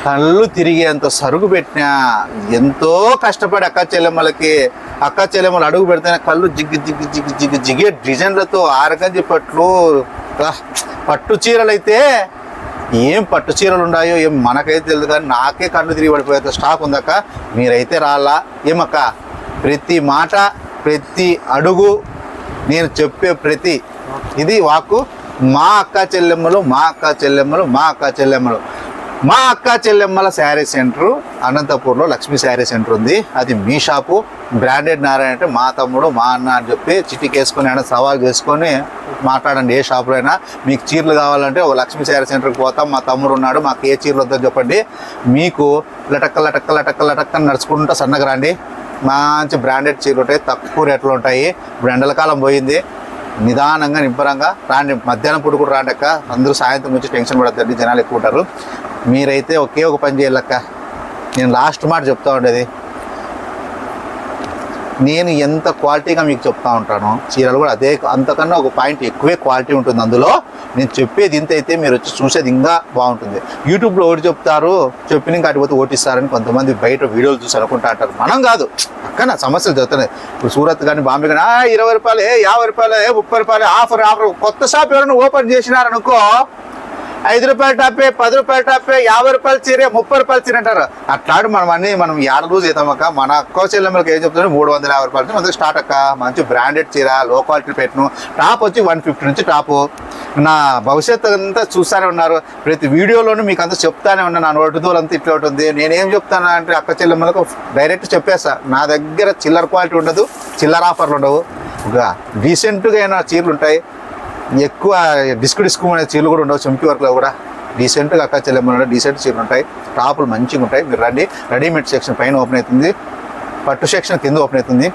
కళ్ళు తిరిగేంత సరుకు పెట్టినా. ఎంతో కష్టపడి అక్క చెల్లెమ్మలు అడుగు పెడితేనే కళ్ళు జిగ్గే డిజైన్లతో ఆరగంజి పట్లు, పట్టు చీరలు అయితే ఏం పట్టు చీరలు ఉన్నాయో ఏం మనకైతే తెలియదు, కానీ నాకే కళ్ళు తిరిగి పడిపోయేంత స్టాక్ ఉందక్క. మీరైతే రాలా ఏమక్క. ప్రతి మాట, ప్రతి అడుగు, నేను చెప్పే ప్రతి ఇది వాకు మా అక్క చెల్లెమ్మల శారీ సెంటర్ అనంతపూర్లో లక్ష్మీ శారీ సెంటర్ ఉంది. అది మీ షాపు. బ్రాండెడ్ నారాయణ అంటే మా తమ్ముడు మా అన్న అని చెప్పి చిటికేసుకొని అయినా సవాల్ చేసుకొని మాట్లాడండి. ఏ షాపులో అయినా మీకు చీరలు కావాలంటే ఒక లక్ష్మీ శారీ సెంటర్కి పోతాం, మా తమ్ముడు ఉన్నాడు, మాకు ఏ చీరలు వద్దని చెప్పండి. మీకు లటక్క నడుచుకుంటూ సన్నగా రండి. మంచి బ్రాండెడ్ చీరలు ఉంటాయి, తక్కువ రేట్లు ఉంటాయి. ఇప్పుడు ఎండలకాలం పోయింది, నిదానంగా నిబ్బరంగా రాండి. మధ్యాహ్నం పూట కూడా రాండి అక్క. అందరూ సాయంత్రం వచ్చి టెన్షన్ పడద్దండి, జనాలు ఎక్కువ ఉంటారు. మీరైతే ఒకే ఒక పని చేయాలక్క. నేను లాస్ట్ మాట చెప్తా ఉండేది, నేను ఎంత క్వాలిటీగా మీకు చెప్తా ఉంటాను, చీరలు కూడా అదే అంతకన్నా ఒక పాయింట్ ఎక్కువే క్వాలిటీ ఉంటుంది అందులో. నేను చెప్పేది ఇంత అయితే మీరు వచ్చి చూసేది ఇంకా బాగుంటుంది. యూట్యూబ్లో ఒకటి చెప్తారు, చెప్పిన కాటిపోతే ఓటిస్తారని కొంతమంది బయట వీడియోలు చూసి అనుకుంటా అంటారు. మనం కాదు అక్కడ సమస్యలు జరుగుతున్నాయి. ఇప్పుడు సూరత్ కానీ బాంబే కానీ 20 రూపాయలు 50 రూపాయలు 30 రూపాయలు ఆఫర్. కొత్త షాప్ ఎవరైనా ఓపెన్ చేసినారనుకో 5 రూపాయల టాపే 10 రూపాయల టాపే 50 రూపాయల చీర 30 రూపాయల చీర అంటారు. అట్లాంటి మనం ఏడ లూజ్ అవుతామక్క. మన అక్క చెల్లెమ్మలకి ఏం చెప్తారు 350 రూపాయలు నుంచి స్టార్ట్ అక్క. మంచి బ్రాండెడ్ చీర, లో క్వాలిటీ పెట్టను. టాప్ వచ్చి 150 నుంచి టాపు. నా భవిష్యత్తు అంతా చూస్తూనే ఉన్నారు, ప్రతి వీడియోలోనూ మీకు అంతా చెప్తానే ఉన్నా. నా నోటిదోలు అంతా ఇట్లా ఉంటుంది. నేనేం చెప్తాను అంటే అక్క చెల్లెమ్మలకు డైరెక్ట్ చెప్పేస్తా, నా దగ్గర చిల్లర క్వాలిటీ ఉండదు, చిల్లర ఆఫర్లు ఉండవు. ఒక డీసెంట్గా అయినా చీరలు ఉంటాయి. ఎక్కువ డిస్కు అనే చీరలు కూడా ఉండవు. చెంకి వర్క్లో కూడా డీసెంట్గా అక్క చెల్లెమ్మలో డీసెంట్ చీరలు ఉంటాయి. టాపులు మంచిగా ఉంటాయి. మీరు రండి. రెడీమేడ్ సెక్షన్ పైన ఓపెన్ అవుతుంది, పట్టు సెక్షన్ కింద ఓపెన్ అవుతుంది.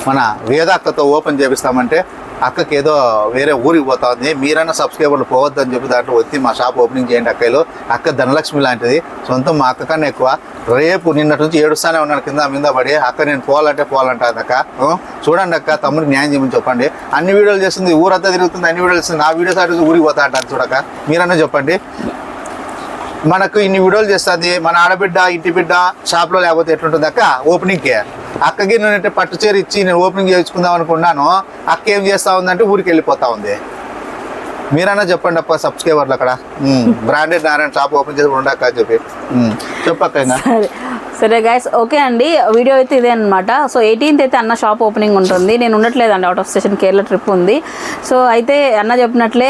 మన వేద అక్కతో ఓపెన్ చేపిస్తామంటే అక్కకి ఏదో వేరే ఊరికి పోతా ఉంది. మీరైనా సబ్స్క్రైబర్లు పోవద్దని చెప్పి దాంట్లో వచ్చి మా షాప్ ఓపెనింగ్ చేయండి. అక్కలు అక్క ధనలక్ష్మి లాంటిది, సొంతం మా అక్క కన్నా ఎక్కువ. రేపు నిన్నటి నుంచి ఏడుస్తానే ఉన్నాను కింద మీద పడి. అక్క నేను పోవాలంటే అక్క. చూడండి అక్క, తమ్ముడికి న్యాయం చేయమని చెప్పండి. అన్ని వీడియోలు చేస్తుంది, ఊరంతా తిరుగుతుంది, అన్ని వీడియోలు చేస్తుంది. నా వీడియోస్ అటు ఊరికి పోతా అంటాను. చూడక మీరన్నా చెప్పండి. మనకు ఇన్ని వీడియోలు చేస్తుంది మన ఆడబిడ్డ, ఇంటి బిడ్డ షాప్లో, లేకపోతే ఎట్లుంటుంది అక్క ఓపెనింగ్కి. అక్కకి నేనంటే పట్టు చీర ఇచ్చి నేను ఓపెనింగ్ చేయించుకుందాం అనుకున్నాను. అక్క ఏం చేస్తా ఉందంటే ఊరికి వెళ్ళిపోతా ఉంది. మీరన్నా చెప్పండి అప్ప సబ్స్క్రైబర్లు అక్కడ. బ్రాండెడ్ నారాయణ షాప్ ఓపెన్ చేసి ఉండక చెప్పి చెప్పక్క. సరే గైస్, ఓకే అండి, వీడియో అయితే ఇదే అనమాట. సో 18th అయితే అన్న షాప్ ఓపెనింగ్ ఉంటుంది. నేను ఉండట్లేదండి, out of station Kerala trip ఉంది. సో అయితే అన్న చెప్పినట్లే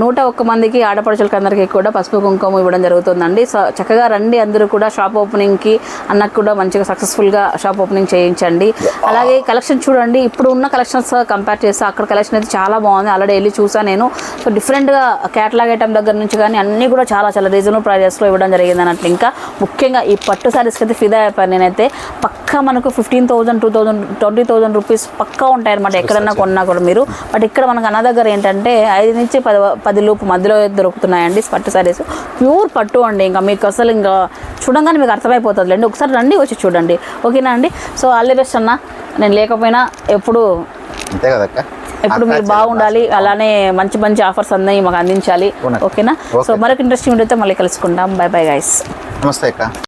101 మందికి ఆడపడుచులకి అందరికీ కూడా పసుపు కుంకుమ ఇవ్వడం జరుగుతుందండి. సో చక్కగా రండి అందరూ కూడా షాప్ ఓపెనింగ్కి. అన్నకు కూడా మంచిగా సక్సెస్ఫుల్గా షాప్ ఓపెనింగ్ చేయించండి. అలాగే కలెక్షన్ చూడండి, ఇప్పుడు ఉన్న కలెక్షన్స్ కంపేర్ చేస్తే అక్కడ కలెక్షన్ అయితే చాలా బాగుంది. ఆల్రెడీ వెళ్ళి చూసాను నేను. సో డిఫరెంట్గా క్యాటలాగ్ ఐటమ్ దగ్గర నుంచి కానీ అన్నీ కూడా చాలా రీజనబుల్ ప్రైజెస్లో ఇవ్వడం జరిగింది అన్నట్లు. ఇంకా ముఖ్యంగా ఈ పట్టు శారీస్కి అయితే ఫిదా అయిపోయాను నేనైతే. పక్కా మనకు 15,000, 2,000, 20,000 రూపీస్ పక్కా ఉంటాయి అనమాట ఎక్కడన్నా కొన్నా కూడా మీరు. బట్ ఇక్కడ మనకు అన్న దగ్గర ఏంటంటే 5 నుంచి 10 లోపు మధ్యలో దొరుకుతున్నాయండి పట్టు శారీస్. ప్యూర్ పట్టు అండి. ఇంకా మీకు అసలు ఇంకా చూడంగానే మీకు అర్థమైపోతుంది అండి. ఒకసారి రండి, వచ్చి చూడండి. ఓకేనా అండి? సో ఆల్ ది బెస్ట్ అన్న. నేను లేకపోయినా ఎప్పుడు అంతే కదక్క, ఎప్పుడు మీరు బాగుండాలి. అలానే మంచి మంచి ఆఫర్స్ అన్నీ మాకు అందించాలి. ఓకేనా? సో మరొక ఇంట్రెస్టింగ్ వీడియోతో మళ్ళీ కలుసుకుంటాం. By bye guys. నమస్తే అక్క.